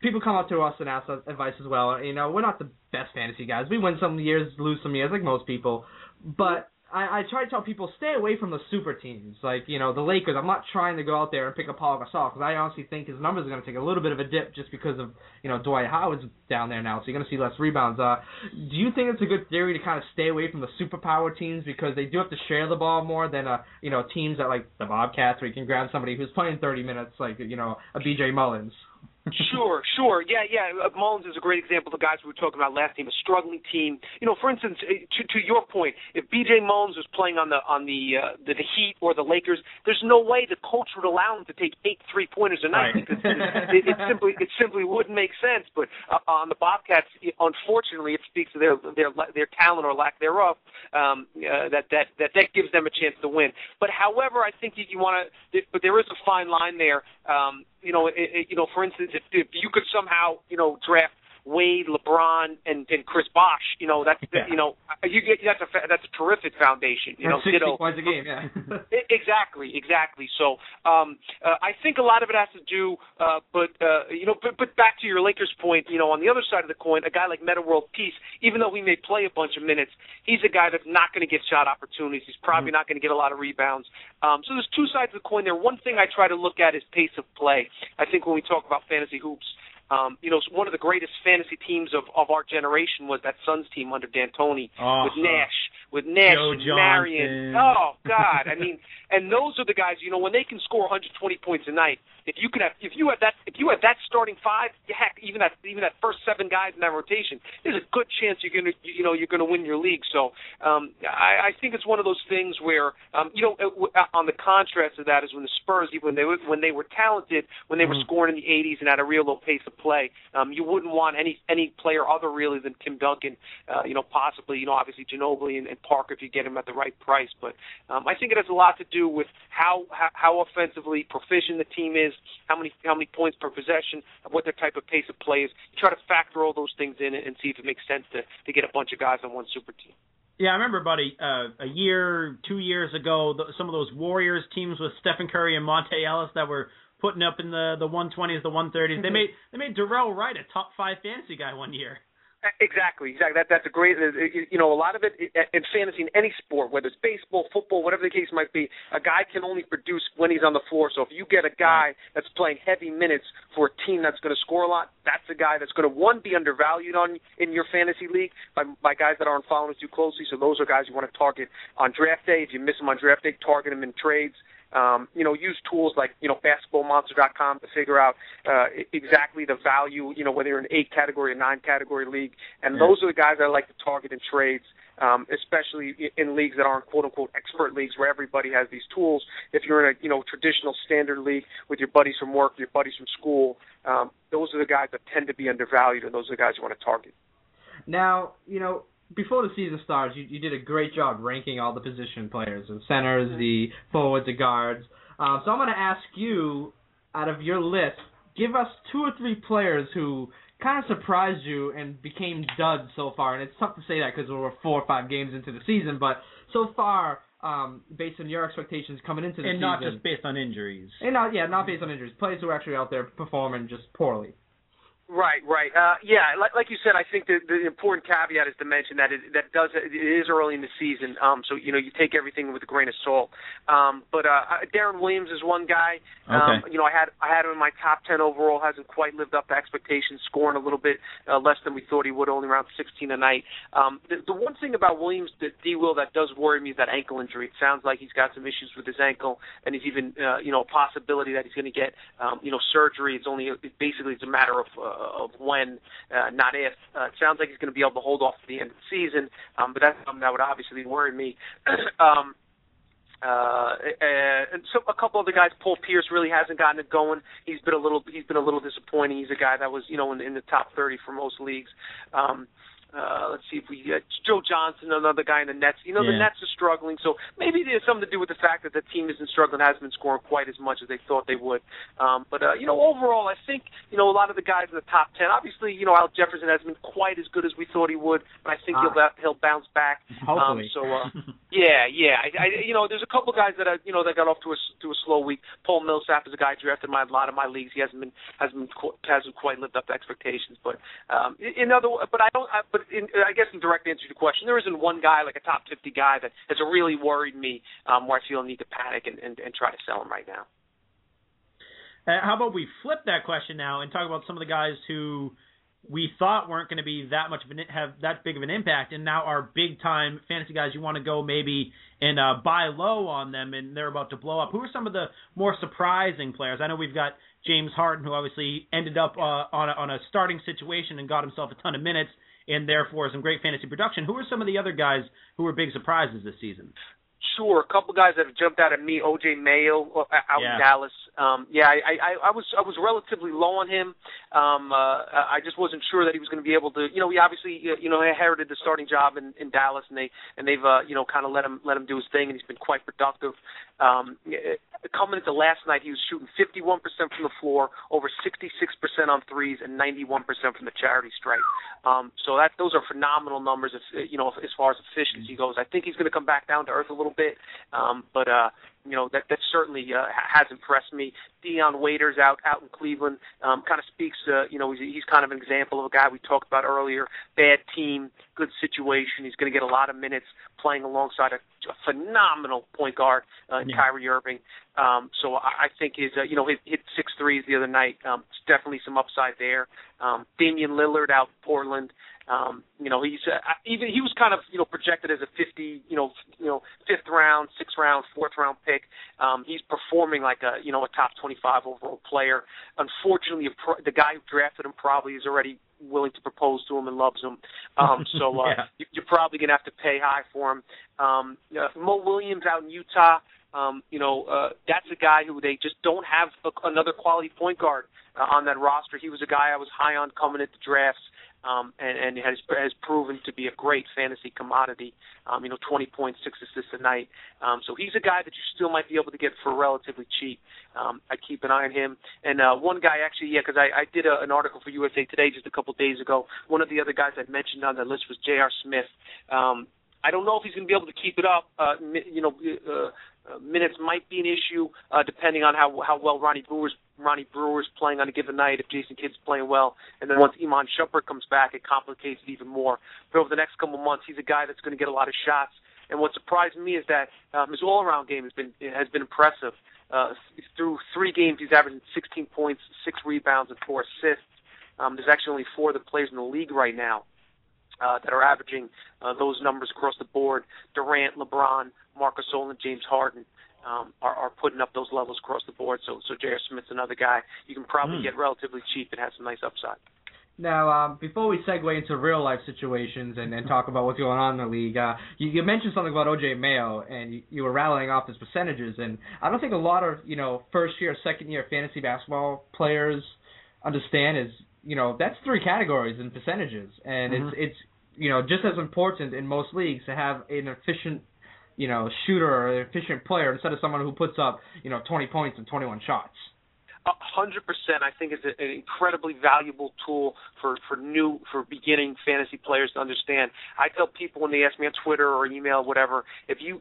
people come up to us and ask us advice as well. We're not the best fantasy guys. We win some years, lose some years, like most people. But I try to tell people, stay away from the super teams. Like, the Lakers, I'm not trying to go out there and pick up Paul Gasol because I honestly think his numbers are going to take a little bit of a dip just because of, Dwight Howard's down there now, so you're going to see less rebounds. Do you think it's a good theory to kind of stay away from the superpower teams because they do have to share the ball more than, teams that like the Bobcats where you can grab somebody who's playing 30 minutes like, a B.J. Mullins? Sure. Yeah. Mullins is a great example of the guys we were talking about last team, a struggling team. For instance, to your point, if B.J. Mullins was playing on the Heat or the Lakers, there's no way the coach would allow him to take 8 3-pointers a night because it simply wouldn't make sense. But on the Bobcats, unfortunately, it speaks to their talent or lack thereof. That gives them a chance to win. But however, I think you want to. But there is a fine line there. For instance, if you could somehow, draft Wade, LeBron, and Chris Bosh, that's a terrific foundation. 60 points a game, yeah. Exactly. So I think a lot of it has to do, but back to your Lakers point, on the other side of the coin, a guy like Metta World Peace, even though he may play a bunch of minutes, he's a guy that's not going to get shot opportunities. He's probably not going to get a lot of rebounds. So there's 2 sides of the coin there. One thing I try to look at is pace of play. I think when we talk about fantasy hoops, one of the greatest fantasy teams of our generation was that Suns team under D'Antoni with Nash Joe and Marion. Oh God, I mean, and those are the guys. When they can score 120 points a night. If you had that starting 5, heck, even that first 7 guys in that rotation, there's a good chance you're gonna win your league. So I think it's one of those things where on the contrast of that is when the Spurs, when they were talented, when they were scoring in the 80s and at a real low pace of play, you wouldn't want any player other really than Tim Duncan, possibly obviously Ginobili and Parker if you get him at the right price. But I think it has a lot to do with how offensively proficient the team is, how many points per possession, what their type of pace of play is. You try to factor all those things in and see if it makes sense to get a bunch of guys on one super team. Yeah, I remember about a year, 2 years ago, some of those Warriors teams with Stephen Curry and Monte Ellis that were putting up in the 120s, the 130s. They made Darrell Wright a top 5 fantasy guy one year. Exactly. That's a great. A lot of it in fantasy, in any sport, whether it's baseball, football, whatever the case might be, a guy can only produce when he's on the floor. So if you get a guy that's playing heavy minutes for a team that's going to score a lot, that's a guy that's going to be undervalued in your fantasy league by guys that aren't following too closely. So those are guys you want to target on draft day. If you miss them on draft day, target them in trades. Use tools like, basketballmonster.com to figure out exactly the value, whether you're in an 8-category or 9-category league. And those are the guys I like to target in trades, especially in leagues that aren't quote-unquote expert leagues where everybody has these tools. If you're in a, traditional standard league with your buddies from work, your buddies from school, those are the guys that tend to be undervalued, and those are the guys you want to target. Now, before the season starts, you did a great job ranking all the position players, the centers, the forwards, the guards. So I'm going to ask you, out of your list, give us 2 or 3 players who kind of surprised you and became duds so far. And it's tough to say that because we're 4 or 5 games into the season, but so far, based on your expectations coming into the season. And not just based on injuries. And not based on injuries. Players who are actually out there performing just poorly. Right. Like you said, I think the important caveat is to mention that it is early in the season, so you take everything with a grain of salt. But Darren Williams is one guy. Okay. I had him in my top 10 overall. Hasn't quite lived up to expectations, scoring a little bit less than we thought he would, only around 16 a night. The one thing about Williams, D-Will, that does worry me is that ankle injury. It sounds like he's got some issues with his ankle, and he's even a possibility that he's going to get surgery. It's a matter of when, not if. It sounds like he's going to be able to hold off to the end of the season, but that's something that would obviously worry me. And so a couple other guys, Paul Pierce really hasn't gotten it going. He's been a little disappointing. He's a guy that was in the top 30 for most leagues. Let's see if we Joe Johnson, another guy in the Nets. The Nets are struggling, so maybe there's something to do with the fact that the team isn't struggling, hasn't been scoring quite as much as they thought they would. But overall, I think a lot of the guys in the top 10. Obviously, Al Jefferson hasn't been quite as good as we thought he would, but I think he'll bounce back. Hopefully. There's a couple guys that that got off to a slow week. Paul Millsap is a guy drafted in a lot of my leagues. He hasn't quite lived up to expectations, but I guess in direct answer to the question, there isn't one guy, like a top 50 guy, that has really worried me where I feel I need to panic and try to sell him right now. How about we flip that question now and talk about some of the guys who we thought weren't going to be have that big of an impact, and now are big-time fantasy guys. You want to go maybe and buy low on them, and they're about to blow up. Who are some of the more surprising players? I know we've got James Harden, who obviously ended up on a starting situation and got himself a ton of minutes, and therefore some great fantasy production. Who are some of the other guys who were big surprises this season? Sure, a couple guys that have jumped out at me. O.J. Mayo out in Dallas. I was relatively low on him. I just wasn't sure that he was going to be able to. He obviously inherited the starting job in Dallas, and they've kind of let him do his thing, and he's been quite productive. Coming into last night, he was shooting 51% from the floor, over 66% on threes, and 91% from the charity stripe. So those are phenomenal numbers, as far as efficiency goes. I think he's going to come back down to earth a little bit, but that certainly has impressed me. Dion Waiters out in Cleveland kind of speaks. He's kind of an example of a guy we talked about earlier. Bad team, good situation. He's going to get a lot of minutes playing alongside a phenomenal point guard in Kyrie Irving. So I think he hit 6 threes the other night. It's definitely some upside there. Damian Lillard out in Portland. He's he was kind of projected as a 5th round, 6th round, 4th round pick. He's performing like a top 25 overall player. Unfortunately, the guy who drafted him probably is already willing to propose to him and loves him. You're probably gonna have to pay high for him. Mo Williams out in Utah. That's a guy who they just don't have another quality point guard on that roster. He was a guy I was high on coming into drafts. And has proven to be a great fantasy commodity. 20 points, 6 assists a night. So he's a guy that you still might be able to get for relatively cheap. I keep an eye on him. And one guy actually, because I did an article for USA Today just a couple days ago. One of the other guys I mentioned on the list was J.R. Smith. I don't know if he's going to be able to keep it up, minutes might be an issue depending on how well Ronnie Brewer's playing on a given night, if Jason Kidd's playing well. And then once Iman Shumpert comes back, it complicates it even more. But over the next couple of months, he's a guy that's going to get a lot of shots. And what surprised me is that his all-around game has been impressive. Through 3 games, he's averaging 16 points, 6 rebounds, and 4 assists. There's actually only 4 other players in the league right now that are averaging those numbers across the board. Durant, LeBron, Marc Gasol, and James Harden are putting up those levels across the board. So J.R. Smith's another guy you can probably get relatively cheap and has some nice upside. Now, before we segue into real-life situations and talk about what's going on in the league, you mentioned something about O.J. Mayo, and you were rattling off his percentages, and I don't think a lot of, first-year, second-year fantasy basketball players understand is, that's 3 categories in percentages, and it's just as important in most leagues to have an efficient, shooter or an efficient player instead of someone who puts up, 20 points and 21 shots. 100%, I think is an incredibly valuable tool for beginning fantasy players to understand. I tell people when they ask me on Twitter or email, whatever, if you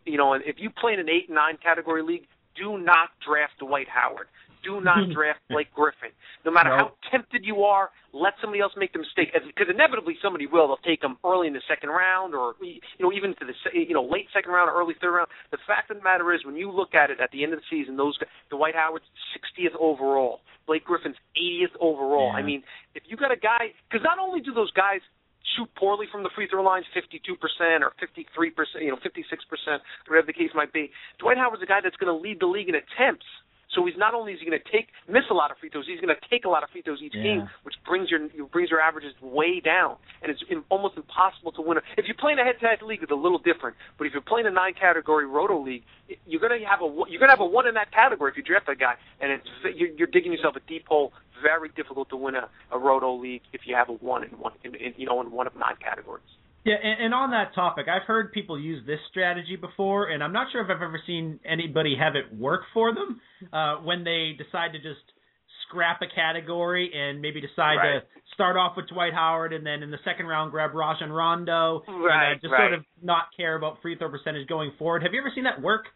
play in an 8 and 9 category league, do not draft Dwight Howard. Do not draft Blake Griffin. No matter how tempted you are, let somebody else make the mistake, because inevitably somebody will. They'll take them early in the second round, or even to the late second round or early third round. The fact of the matter is, when you look at it at the end of the season, Dwight Howard's 60th overall, Blake Griffin's 80th overall. Yeah. I mean, if you got a guy, because not only do those guys shoot poorly from the free throw lines, 52% or 53%, 56%, whatever the case might be, Dwight Howard's a guy that's going to lead the league in attempts. So he's not only is he going to miss a lot of free throws, he's going to take a lot of free throws each game, which brings your averages way down, and it's almost impossible to win. If you're playing a head-to-head league, it's a little different. But if you're playing a 9-category roto league, you're going to have a 1 in that category if you draft that guy, and you're digging yourself a deep hole. Very difficult to win a roto league if you have a 1 in one of 9 categories. Yeah, and on that topic, I've heard people use this strategy before, and I'm not sure if I've ever seen anybody have it work for them when they decide to just scrap a category and maybe decide to start off with Dwight Howard and then in the second round grab Rajon Rondo and sort of not care about free throw percentage going forward. Have you ever seen that work?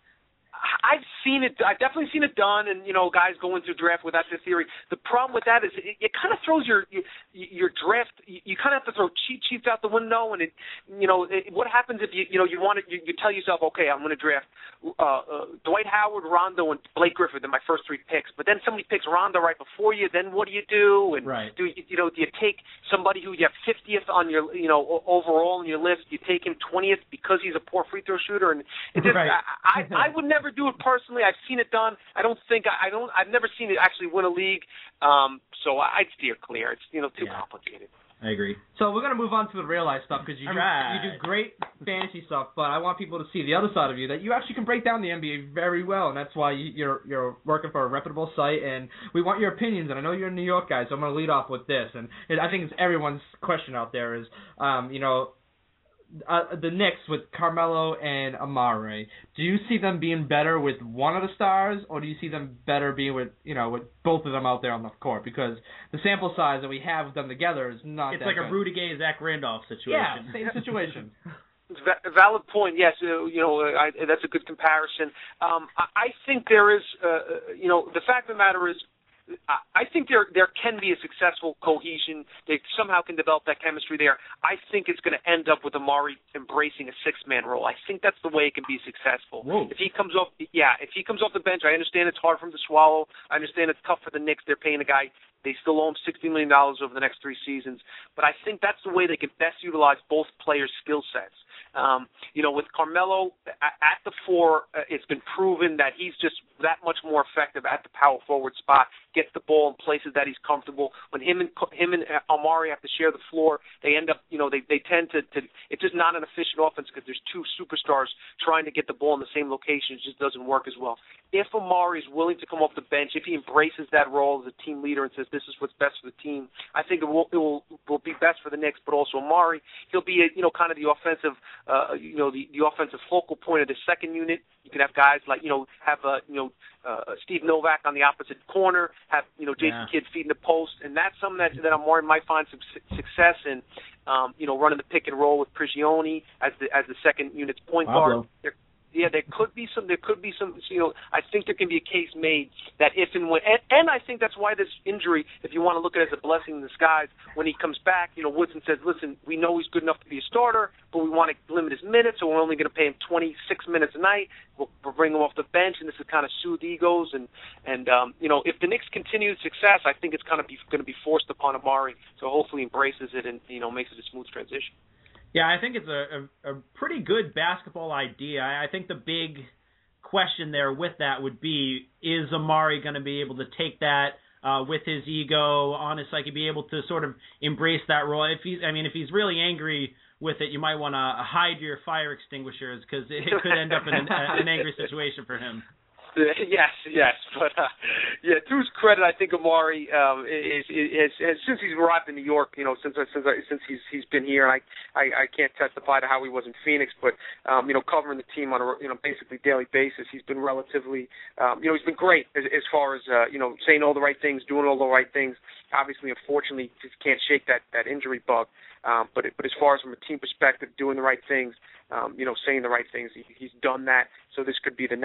I've seen it. I've definitely seen it done, and guys go into draft without the theory. The problem with that is it kind of throws your draft. You kind of have to throw cheat sheets out the window, and what happens if you tell yourself, okay, I'm going to draft Dwight Howard, Rondo, and Blake Griffin in my first 3 picks, but then somebody picks Rondo right before you. Then what do you do? And do you take somebody who you have 50th on your overall on your list? You take him 20th because he's a poor free throw shooter, and it just, I would never do it personally. I've seen it done. I've never seen it actually win a league. So I'd steer clear. It's too complicated. I agree. So we're going to move on to the real life stuff because you do great fantasy stuff, but I want people to see the other side of you, that you actually can break down the NBA very well, and that's why you're working for a reputable site, and we want your opinions. And I know you're a New York guy, so I'm going to lead off with this, and I think it's everyone's question out there is, the Knicks with Carmelo and Amare, do you see them being better with one of the stars, or do you see them better being with both of them out there on the court? Because the sample size that we have with them together is not it's that like good. a Rudy Gay, Zach Randolph situation. Yeah, same situation. It's a valid point, yes. That's a good comparison. I think there is, the fact of the matter is, I think there can be a successful cohesion. They somehow can develop that chemistry there. I think it's going to end up with Amari embracing a 6-man role. I think that's the way it can be successful. Whoa. If he comes off the bench, I understand it's hard for him to swallow. I understand it's tough for the Knicks. They're paying a guy. They still owe him $60 million over the next 3 seasons. But I think that's the way they can best utilize both players' skill sets. With Carmelo at the 4, it's been proven that he's just that much more effective at the power forward spot, gets the ball in places that he's comfortable. When him and Amari have to share the floor, they end up, they tend to it's just not an efficient offense because there's 2 superstars trying to get the ball in the same location. It just doesn't work as well. If Amari is willing to come off the bench, if he embraces that role as a team leader and says this is what's best for the team, I think it will be best for the Knicks, but also Amari. He'll be kind of the offensive, the offensive focal point of the second unit. You can have guys like Steve Novak on the opposite corner, have Jason Kidd feeding the post, and that's something that Amari might find some success in. Running the pick and roll with Prigioni as the second unit's point guard. There could be some there could be some, I think there can be a case made that if and when, and I think that's why this injury, if you want to look at it as a blessing in disguise, when he comes back, Woodson says, listen, we know he's good enough to be a starter, but we want to limit his minutes, so we're only going to pay him 26 minutes a night. We'll bring him off the bench, and this is kind of soothe egos. And if the Knicks continue success, I think it's kind of going to be forced upon Amari. So hopefully embraces it and makes it a smooth transition. Yeah, I think it's a pretty good basketball idea. I think the big question there with that would be, is Amari going to be able to take that with his ego on his psyche, be able to sort of embrace that role? If he's really angry with it, you might want to hide your fire extinguishers because it could end up in an angry situation for him. Yes, but to his credit, I think Amari is since he's arrived in New York, since he's been here. I can't testify to how he was in Phoenix, but covering the team on a basically daily basis, he's been relatively, he's been great as far as saying all the right things, doing all the right things. Obviously, unfortunately, just can't shake that injury bug. But as far as from a team perspective, doing the right things, saying the right things, he's done that. So this could be the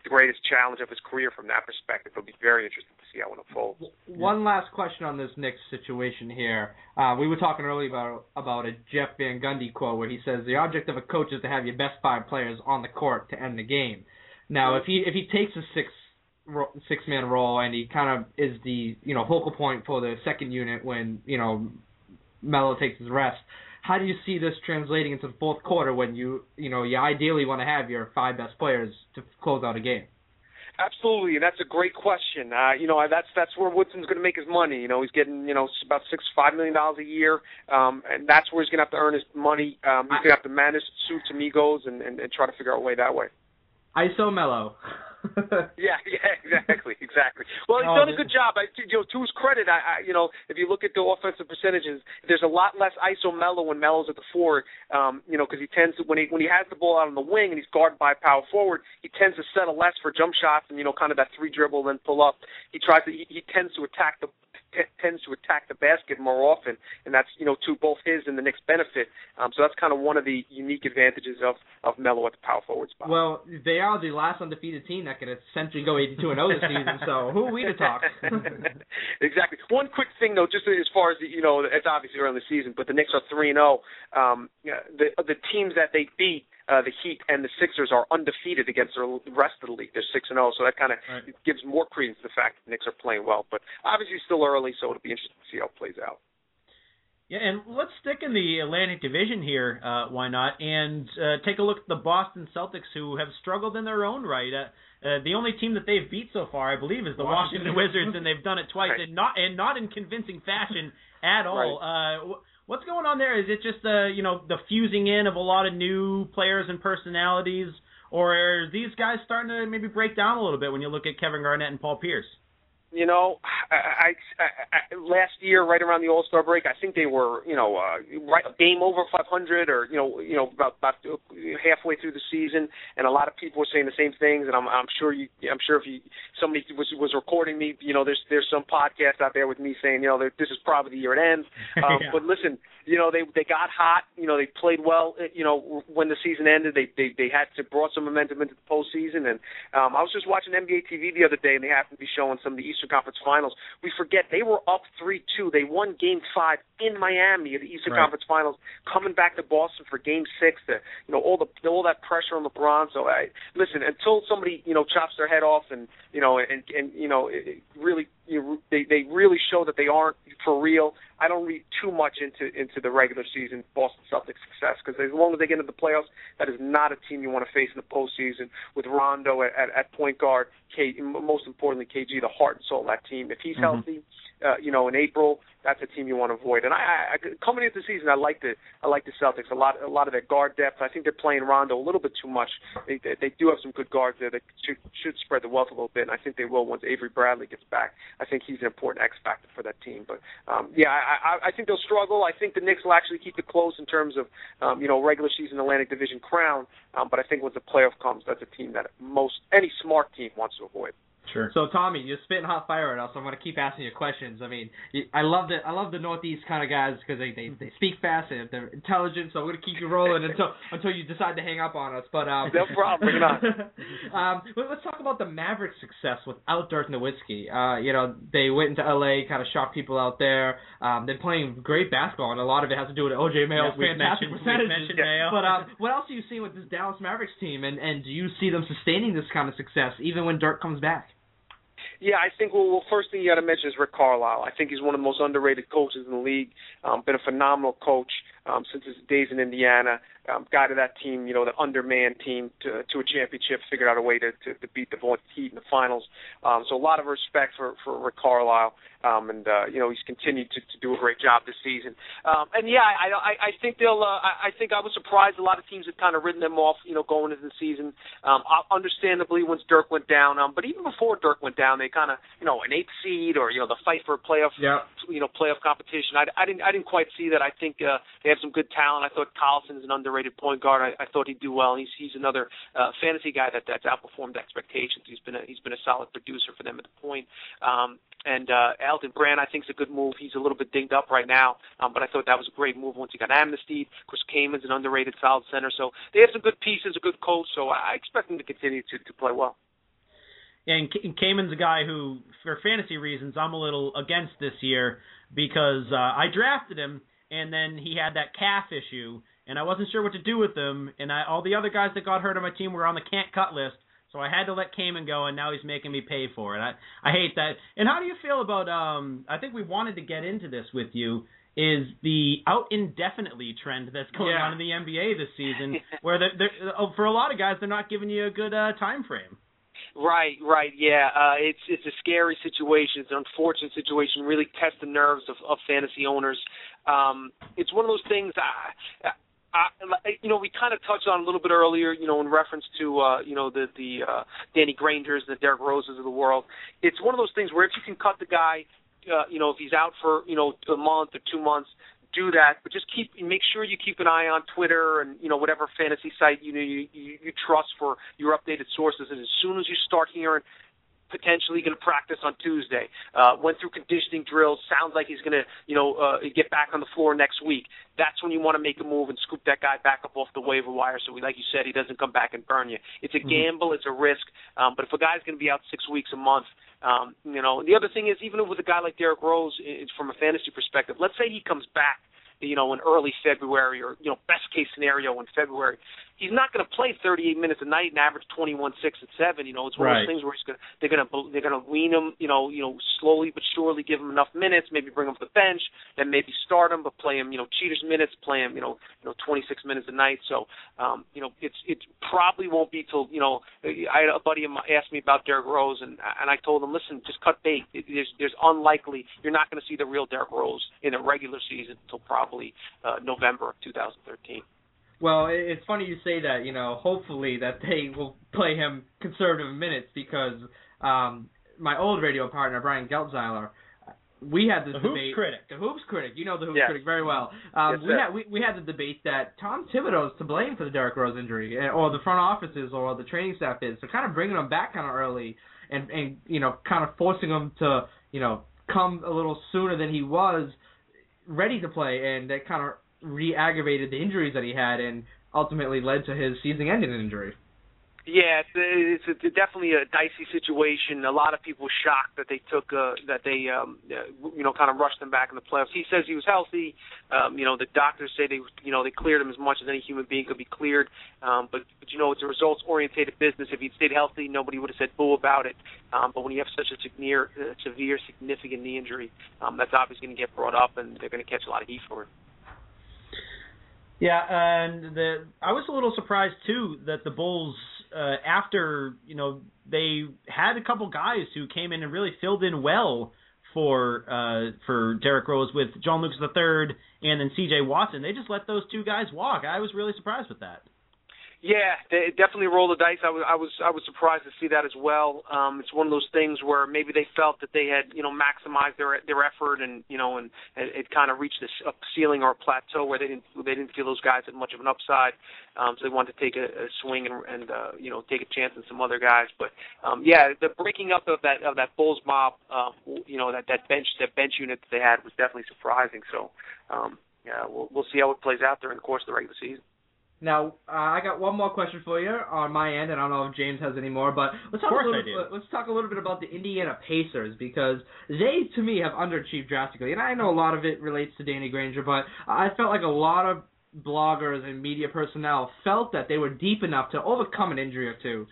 greatest challenge of his career from that perspective. It'll be very interesting to see how it unfolds. One last question on this Knicks situation here. We were talking earlier about a Jeff Van Gundy quote where he says the object of a coach is to have your best 5 players on the court to end the game. Now, if he takes a six-man role and he kind of is the focal point for the second unit when Melo takes his rest, how do you see this translating into the fourth quarter when you ideally want to have your 5 best players to close out a game? Absolutely, and that's a great question. That's where Woodson's going to make his money. He's getting about $5 million a year, and that's where he's going to have to earn his money. He's going to have to manage suits amigos and try to figure out a way that way. ISO Melo. Yeah, exactly. Well, he's done a good job. To his credit, if you look at the offensive percentages, there's a lot less ISO Melo when Melo's at the 4, because he tends to when he has the ball out on the wing and he's guarded by a power forward, he tends to settle less for jump shots and kind of that 3 dribble then pull up. He tends to attack the basket more often, and that's to both his and the Knicks' benefit. So that's kind of one of the unique advantages of Melo at the power forward spot. Well, they are the last undefeated team that can essentially go 82-0 this season. So who are we to talk? Exactly. One quick thing though, just as far as it's obviously early in the season, but the Knicks are 3-0. The teams that they beat, the Heat and the Sixers, are undefeated against the rest of the league. They're 6-0, so that kind of gives more credence to the fact that the Knicks are playing well. But obviously still early, so it'll be interesting to see how it plays out. Yeah, and let's stick in the Atlantic Division here, why not, and take a look at the Boston Celtics, who have struggled in their own right. The only team that they've beat so far, I believe, is the Washington Wizards, and they've done it twice, and not in convincing fashion at all. Right. What's going on there? Is it just the fusing in of a lot of new players and personalities, or are these guys starting to maybe break down a little bit when you look at Kevin Garnett and Paul Pierce? I last year, right around the All-Star break, I think they were, right game over 500, or about halfway through the season, and a lot of people were saying the same things. And I'm sure if somebody was recording me, there's some podcast out there with me saying, this is probably the year it ends. But listen, they got hot. They played well. When the season ended, they brought some momentum into the postseason. And I was just watching NBA TV the other day, and they happened to be showing some of the Eastern Conference Finals. We forget they were up 3-2. They won Game 5 in Miami of the Eastern Conference Finals, coming back to Boston for Game 6. All that pressure on LeBron. So listen, until somebody chops their head off and they really show that they aren't for real, I don't read too much into the regular season Boston Celtics success, because as long as they get into the playoffs, that is not a team you want to face in the postseason with Rondo at point guard, most importantly KG, the heart and soul of that team. If he's healthy, in April, that's a team you want to avoid. And I coming into the season, I like the Celtics a lot of their guard depth. I think they're playing Rondo a little bit too much. They do have some good guards there that should spread the wealth a little bit, and I think they will once Avery Bradley gets back. I think he's an important X factor for that team. But I think they'll struggle. I think the Knicks will actually keep it close in terms of regular season Atlantic Division crown. But I think once the playoff comes, that's a team that any smart team wants to avoid. Sure. So Tommy, you're spitting hot fire at us. So I'm going to keep asking you questions. I mean, I love the Northeast kind of guys because they speak fast and they're intelligent. So I'm going to keep you rolling until you decide to hang up on us. But no problem. Bring it on. Let's talk about the Mavericks' success without Dirk Nowitzki. They went into L.A., kind of shocked people out there. They're playing great basketball, and a lot of it has to do with O.J. Mayo's fantastic percentages. But what else are you seeing with this Dallas Mavericks team, and do you see them sustaining this kind of success even when Dirk comes back? Yeah, I think, first thing you got to mention is Rick Carlisle. I think he's one of the most underrated coaches in the league. Been a phenomenal coach since his days in Indiana. Guided that team, the undermanned team, to a championship, figured out a way to beat the Heat in the finals. So a lot of respect for Rick Carlisle. He's continued to do a great job this season. I think I was surprised a lot of teams had kind of written them off, going into the season. Understandably, once Dirk went down, but even before Dirk went down, they kind of, an 8th seed or the fight for a playoff, playoff competition. I didn't quite see that. I think they have some good talent. I thought Collison is an underrated point guard. I thought he'd do well. He's another fantasy guy that's outperformed expectations. He's been a solid producer for them at the point. Elton Brand, I think, is a good move. He's a little bit dinged up right now, but I thought that was a great move once he got amnestied. Chris Kamen's an underrated solid center, so they have some good pieces, a good coach, so I expect them to continue to play well. And Kamen's a guy who, for fantasy reasons, I'm a little against this year because I drafted him, and then he had that calf issue, and I wasn't sure what to do with him, and all the other guys that got hurt on my team were on the can't-cut list, so I had to let Kamen go, and now he's making me pay for it. I hate that. And how do you feel about, I think we wanted to get into this with you, is the out indefinitely trend that's going on in the NBA this season, where for a lot of guys, they're not giving you a good time frame. Right, yeah. It's a scary situation. It's an unfortunate situation. Really tests the nerves of fantasy owners. It's one of those things. We kind of touched on a little bit earlier, in reference to the Danny Grangers and the Derrick Roses of the world. It's one of those things where if you can cut the guy, if he's out for a month or 2 months, do that, but just make sure you keep an eye on Twitter and whatever fantasy site you trust for your updated sources. And as soon as you start hearing potentially going to practice on Tuesday, went through conditioning drills, sounds like he's going to get back on the floor next week, that's when you want to make a move and scoop that guy back up off the waiver wire so like you said, he doesn't come back and burn you. It's a gamble, it's a risk, but if a guy's going to be out 6 weeks, a month, the other thing is, even with a guy like Derrick Rose, it's from a fantasy perspective, let's say he comes back in early February or, best case scenario in February, he's not going to play 38 minutes a night and average 21, 6, and 7. It's one of those things where they're going to wean him, slowly but surely give him enough minutes, maybe bring him to the bench, then maybe start him, but play him, cheaters minutes, play him, 26 minutes a night. So, it probably won't be till, I had a buddy asked me about Derrick Rose, and I told him, listen, just cut bait. There's unlikely, you're not going to see the real Derrick Rose in the regular season until probably November of 2013. Well, it's funny you say that, hopefully that they will play him conservative minutes because my old radio partner, Brian Geltzeiler, we had this debate. The Hoops Critic. You know the Hoops Critic very well. We had the debate that Tom Thibodeau is to blame for the Derrick Rose injury, or the front offices or the training staff is. So kind of bringing him back kind of early and kind of forcing him to, come a little sooner than he was ready to play, and that kind of re-aggravated the injuries that he had and ultimately led to his season-ending injury. Yeah, it's definitely a dicey situation. A lot of people were shocked that they took kind of rushed him back in the playoffs. He says he was healthy. The doctors say they cleared him as much as any human being could be cleared. But it's a results-oriented business. If he'd stayed healthy, nobody would have said boo about it. But when you have such a severe, significant knee injury, that's obviously going to get brought up, and they're going to catch a lot of heat for it. Yeah, and I was a little surprised too that the Bulls, after they had a couple guys who came in and really filled in well for Derrick Rose with John Lucas III and then C.J. Watson, they just let those two guys walk. I was really surprised with that. Yeah, they definitely rolled the dice. I was surprised to see that as well. It's one of those things where maybe they felt that they had maximized their effort and and it kind of reached a ceiling or a plateau where they didn't feel those guys had much of an upside. So they wanted to take a swing and take a chance on some other guys. But the breaking up of that Bulls mob, that bench unit that they had was definitely surprising. So we'll see how it plays out during the course of the regular season. Now, I got one more question for you on my end, and I don't know if James has any more, but let's talk a little bit about the Indiana Pacers, because they, to me, have underachieved drastically. And I know a lot of it relates to Danny Granger, but I felt like a lot of bloggers and media personnel felt that they were deep enough to overcome an injury or two,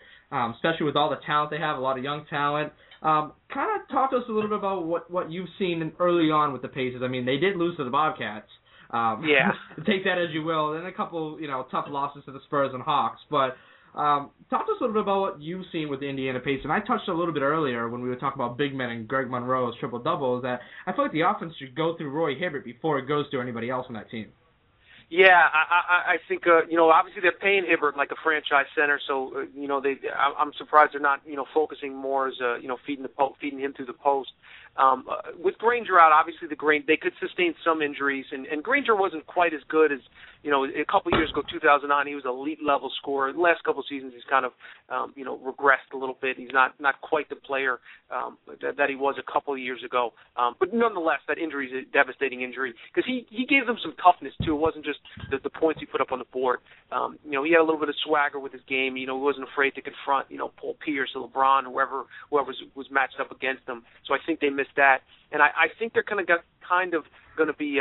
especially with all the talent they have, a lot of young talent. Kind of talk to us a little bit about what you've seen early on with the Pacers. I mean, they did lose to the Bobcats. Take that as you will. Then a couple, tough losses to the Spurs and Hawks. But talk to us a little bit about what you've seen with the Indiana Pacers. And I touched a little bit earlier when we were talking about big men and Greg Monroe's triple-doubles that I feel like the offense should go through Roy Hibbert before it goes to anybody else on that team. Yeah, I think obviously they're paying Hibbert like a franchise center, so I'm surprised they're not focusing more as feeding him through the post. With Granger out, obviously they could sustain some injuries, and Granger wasn't quite as good as a couple years ago, 2009. He was an elite level scorer. The last couple of seasons, he's kind of regressed a little bit. He's not quite the player that he was a couple of years ago. But nonetheless, that injury is a devastating injury because he gave them some toughness too. It wasn't just the points he put up on the board. He had a little bit of swagger with his game. He wasn't afraid to confront Paul Pierce or LeBron, whoever was matched up against them. So I think they missed that, and I think they're going to be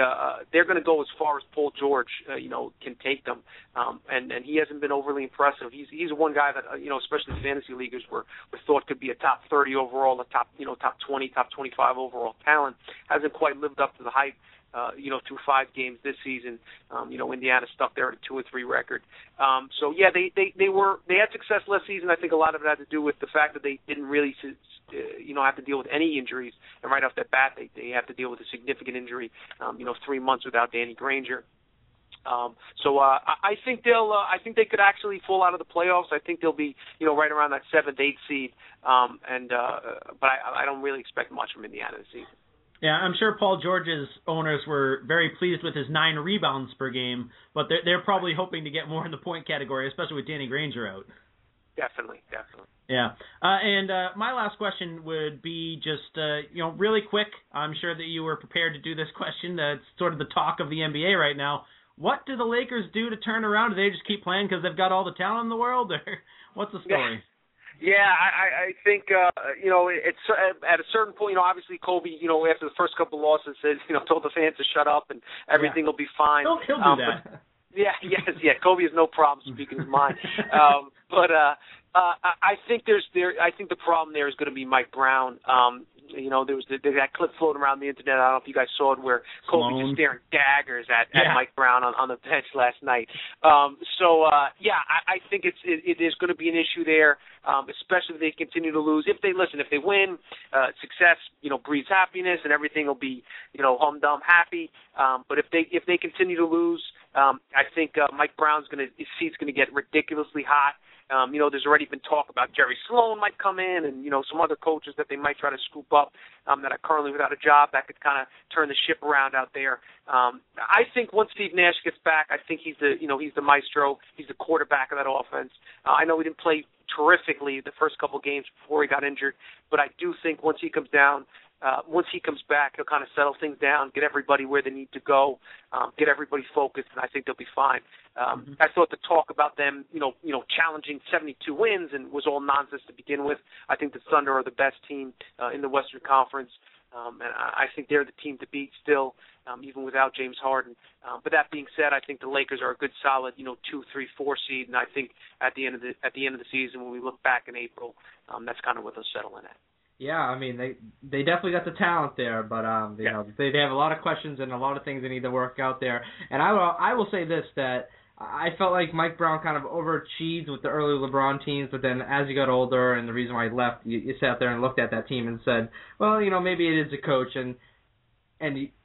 they're going to go as far as Paul George can take them, and he hasn't been overly impressive. He's one guy that especially fantasy leaguers were thought could be a top 30 overall, a top 20, top 25 overall talent. Hasn't quite lived up to the hype. Through 5 games this season, Indiana stuck there at a 2-3 record. So yeah, they had success last season. I think a lot of it had to do with the fact that they didn't really have to deal with any injuries, and right off the bat they have to deal with a significant injury. 3 months without Danny Granger. So I think they could actually fall out of the playoffs. I think they'll be right around that 7th, 8th seed. But I don't really expect much from Indiana this season. Yeah, I'm sure Paul George's owners were very pleased with his 9 rebounds per game, but they're probably hoping to get more in the point category, especially with Danny Granger out. Definitely. Yeah. And my last question would be just, really quick. I'm sure that you were prepared to do this question. That's sort of the talk of the NBA right now. What do the Lakers do to turn around? Do they just keep playing because they've got all the talent in the world? Or what's the story? Yeah, I think it's at a certain point. Obviously Kobe, after the first couple of losses, said told the fans to shut up and everything will be fine. He'll do that. But, Kobe has no problem speaking his mind. But I think I think the problem there is going to be Mike Brown. There's that clip floating around the internet. I don't know if you guys saw it, where Kobe just staring daggers at Mike Brown on the bench last night. I think it is going to be an issue there, especially if they continue to lose. If they win, success breeds happiness, and everything will be hum-dum happy. But if they continue to lose, I think Mike Brown's his seat's going to get ridiculously hot. There's already been talk about Jerry Sloan might come in, and some other coaches that they might try to scoop up that are currently without a job that could kind of turn the ship around out there. I think once Steve Nash gets back, I think he's the maestro. He's the quarterback of that offense. I know he didn't play terrifically the first couple games before he got injured, but I do think once he comes back, he'll kind of settle things down, get everybody where they need to go, get everybody focused, and I think they'll be fine. I thought the talk about them, challenging 72 wins and was all nonsense to begin with. I think the Thunder are the best team in the Western Conference, and I think they're the team to beat still, even without James Harden. But that being said, I think the Lakers are a good, solid, 2, 3, 4 seed, and I think at the end of the season, when we look back in April, that's kind of what they'll settle in at. Yeah, I mean, they definitely got the talent there, but they have a lot of questions and a lot of things they need to work out there. And I will say this, that I felt like Mike Brown kind of overachieved with the early LeBron teams, but then as he got older, and the reason why he left, you sat there and looked at that team and said, well, maybe it is a coach, and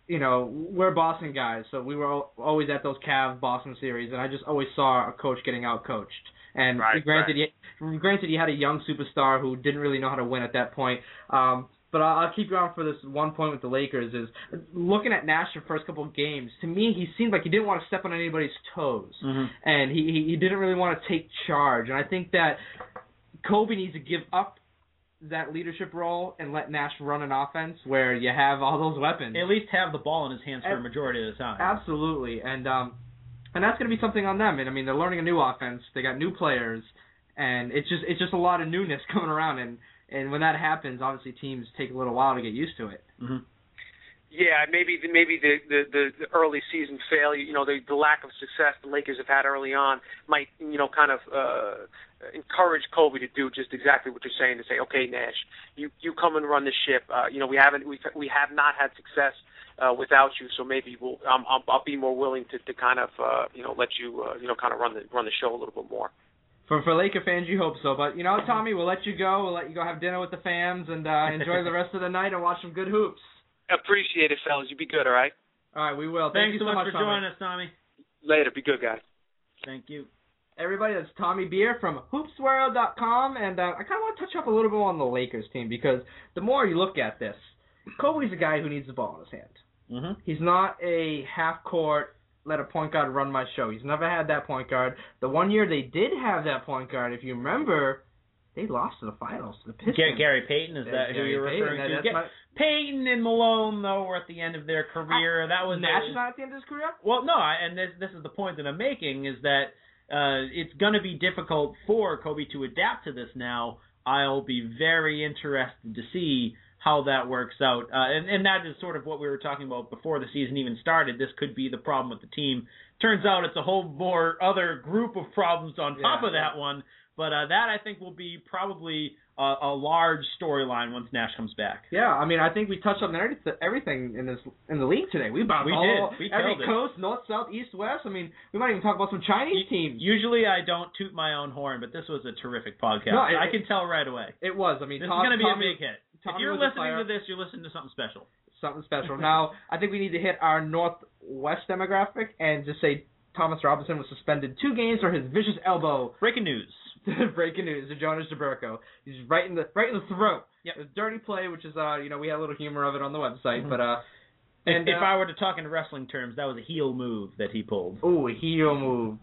we're Boston guys, so we were always at those Cavs-Boston series, and I just always saw a coach getting out-coached. And granted, he had a young superstar who didn't really know how to win at that point. But I'll keep you on for this one point with the Lakers is looking at Nash the first couple of games. To me, he seemed like he didn't want to step on anybody's toes, and he didn't really want to take charge. And I think that Kobe needs to give up that leadership role and let Nash run an offense where you have all those weapons. At least have the ball in his hands for a majority of the time. Absolutely, and and that's going to be something on them. And I mean, they're learning a new offense. They got new players, and it's just a lot of newness coming around. And when that happens, obviously teams take a little while to get used to it. Mm-hmm. Yeah, maybe the early season failure, the lack of success the Lakers have had early on might, kind of encourage Kobe to do just exactly what you're saying, to say, okay, Nash, you come and run the ship. We have not had success without you, so maybe I'll be more willing to kind of let you kind of run the show a little bit more. For Laker fans, you hope so. But Tommy, we'll let you go. We'll let you go have dinner with the fams and enjoy the rest of the night and watch some good hoops. Appreciate it, fellas. You be good, all right? All right, we will. Thanks so much for Tommy. joining us, Tommy. Later. Be good, guys. Thank you. Everybody, that's Tommy Beer from Hoopsworld.com, and I kind of want to touch up a little bit on the Lakers team, because the more you look at this, Kobe's a guy who needs the ball in his hand. Mm-hmm. He's not a half-court, let a point guard run my show. He's never had that point guard. The one year they did have that point guard, if you remember, they lost to the finals. The Pistons. Gary Payton, is that who you're referring to? Payton and Malone, though, were at the end of their career. That was Nash not at the end of his career? Well, no, and this is the point that I'm making, is that it's going to be difficult for Kobe to adapt to this now. I'll be very interested to see how that works out. And that is sort of what we were talking about before the season even started. This could be the problem with the team. Turns out it's a whole more other group of problems on top of that one. But that, I think, will be probably a large storyline once Nash comes back. Yeah, I mean, I think we touched on everything in the league today. We bounced every coast, north, south, east, west. I mean, we might even talk about some Chinese teams. Usually I don't toot my own horn, but this was a terrific podcast. No, I can tell right away. It was. I mean, this is going to be a big hit. If you're listening to this, you're listening to something special. Something special. Now, I think we need to hit our northwest demographic and just say Thomas Robinson was suspended 2 games for his vicious elbow. Breaking news. Breaking news to Jonas Jaberko. He's right in the throat. Yep. A dirty play, which is we had a little humor of it on the website, but if I were to talk in wrestling terms, that was a heel move that he pulled. Ooh, a heel move.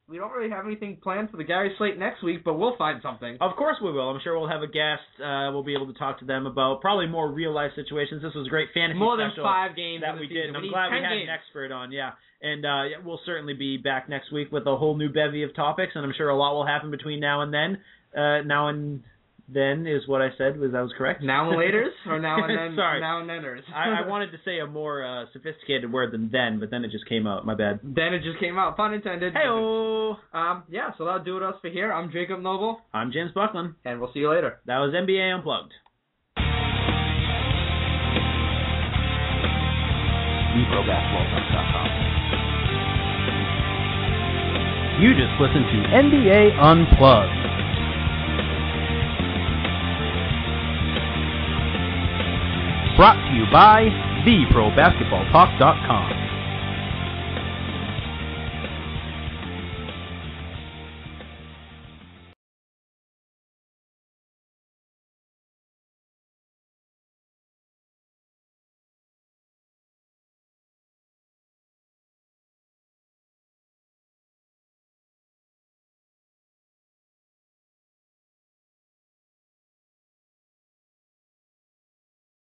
We don't really have anything planned for the Gary Slate next week, but we'll find something. Of course we will. I'm sure we'll have a guest. We'll be able to talk to them about probably more real-life situations. This was a great fantasy more than special 5 games that we did. And I'm glad we had an expert on, yeah. And we'll certainly be back next week with a whole new bevy of topics, and I'm sure a lot will happen between now and then. Now and then is what I said. That was correct? Now and laters? Or now and then? Sorry. Now and theners? I wanted to say a more sophisticated word than then, but then it just came out. My bad. Then it just came out. Pun intended. Hey-oh! Yeah, so that'll do it us for here. I'm Jacob Noble. I'm James Buckland. And we'll see you later. That was NBA Unplugged. ProBasketball.com. You just listened to NBA Unplugged. Brought to you by TheProBasketballTalk.com.